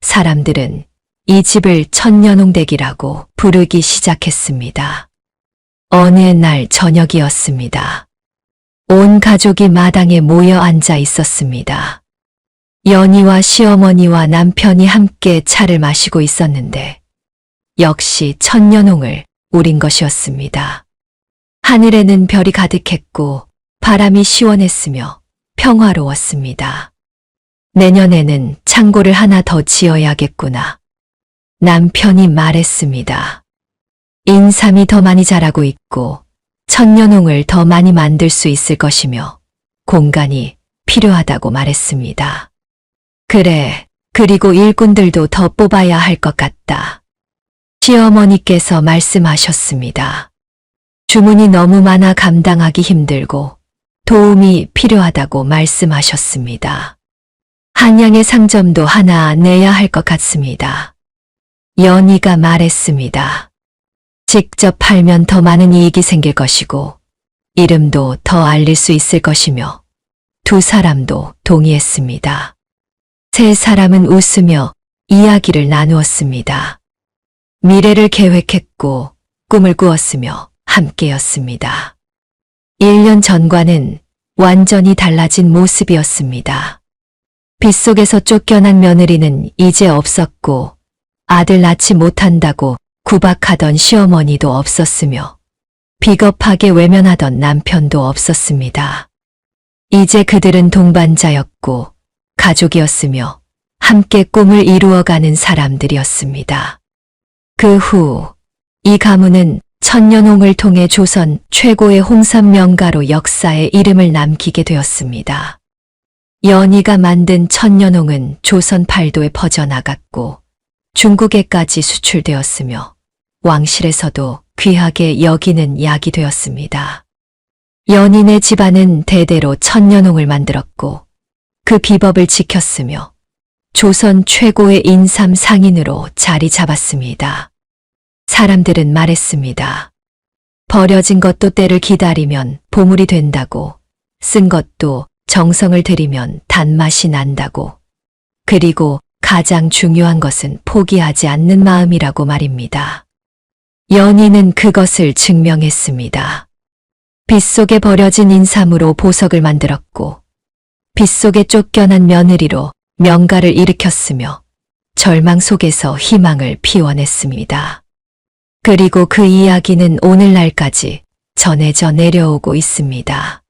사람들은 이 집을 천년홍댁이라고 부르기 시작했습니다. 어느 날 저녁이었습니다. 온 가족이 마당에 모여 앉아 있었습니다. 연희와 시어머니와 남편이 함께 차를 마시고 있었는데 역시 천년홍을 우린 것이었습니다. 하늘에는 별이 가득했고 바람이 시원했으며 평화로웠습니다. 내년에는 창고를 하나 더 지어야겠구나. 남편이 말했습니다. 인삼이 더 많이 자라고 있고 천년홍을 더 많이 만들 수 있을 것이며 공간이 필요하다고 말했습니다. 그래, 그리고 일꾼들도 더 뽑아야 할 것 같다. 시어머니께서 말씀하셨습니다. 주문이 너무 많아 감당하기 힘들고 도움이 필요하다고 말씀하셨습니다. 한양의 상점도 하나 내야 할 것 같습니다. 연희가 말했습니다. 직접 팔면 더 많은 이익이 생길 것이고 이름도 더 알릴 수 있을 것이며 두 사람도 동의했습니다. 세 사람은 웃으며 이야기를 나누었습니다. 미래를 계획했고 꿈을 꾸었으며 함께였습니다. 1년 전과는 완전히 달라진 모습이었습니다. 빗속에서 쫓겨난 며느리는 이제 없었고 아들 낳지 못한다고 구박하던 시어머니도 없었으며 비겁하게 외면하던 남편도 없었습니다. 이제 그들은 동반자였고 가족이었으며 함께 꿈을 이루어가는 사람들이었습니다. 그 후 이 가문은 천년홍을 통해 조선 최고의 홍삼 명가로 역사에 이름을 남기게 되었습니다. 연희가 만든 천년홍은 조선 팔도에 퍼져나갔고 중국에까지 수출되었으며 왕실에서도 귀하게 여기는 약이 되었습니다. 연희네 집안은 대대로 천년홍을 만들었고 그 비법을 지켰으며 조선 최고의 인삼 상인으로 자리 잡았습니다. 사람들은 말했습니다. 버려진 것도 때를 기다리면 보물이 된다고, 쓴 것도 정성을 들이면 단맛이 난다고, 그리고 가장 중요한 것은 포기하지 않는 마음이라고 말입니다. 연희는 그것을 증명했습니다. 빗속에 버려진 인삼으로 보석을 만들었고 빗속에 쫓겨난 며느리로 명가를 일으켰으며 절망 속에서 희망을 피워냈습니다. 그리고 그 이야기는 오늘날까지 전해져 내려오고 있습니다.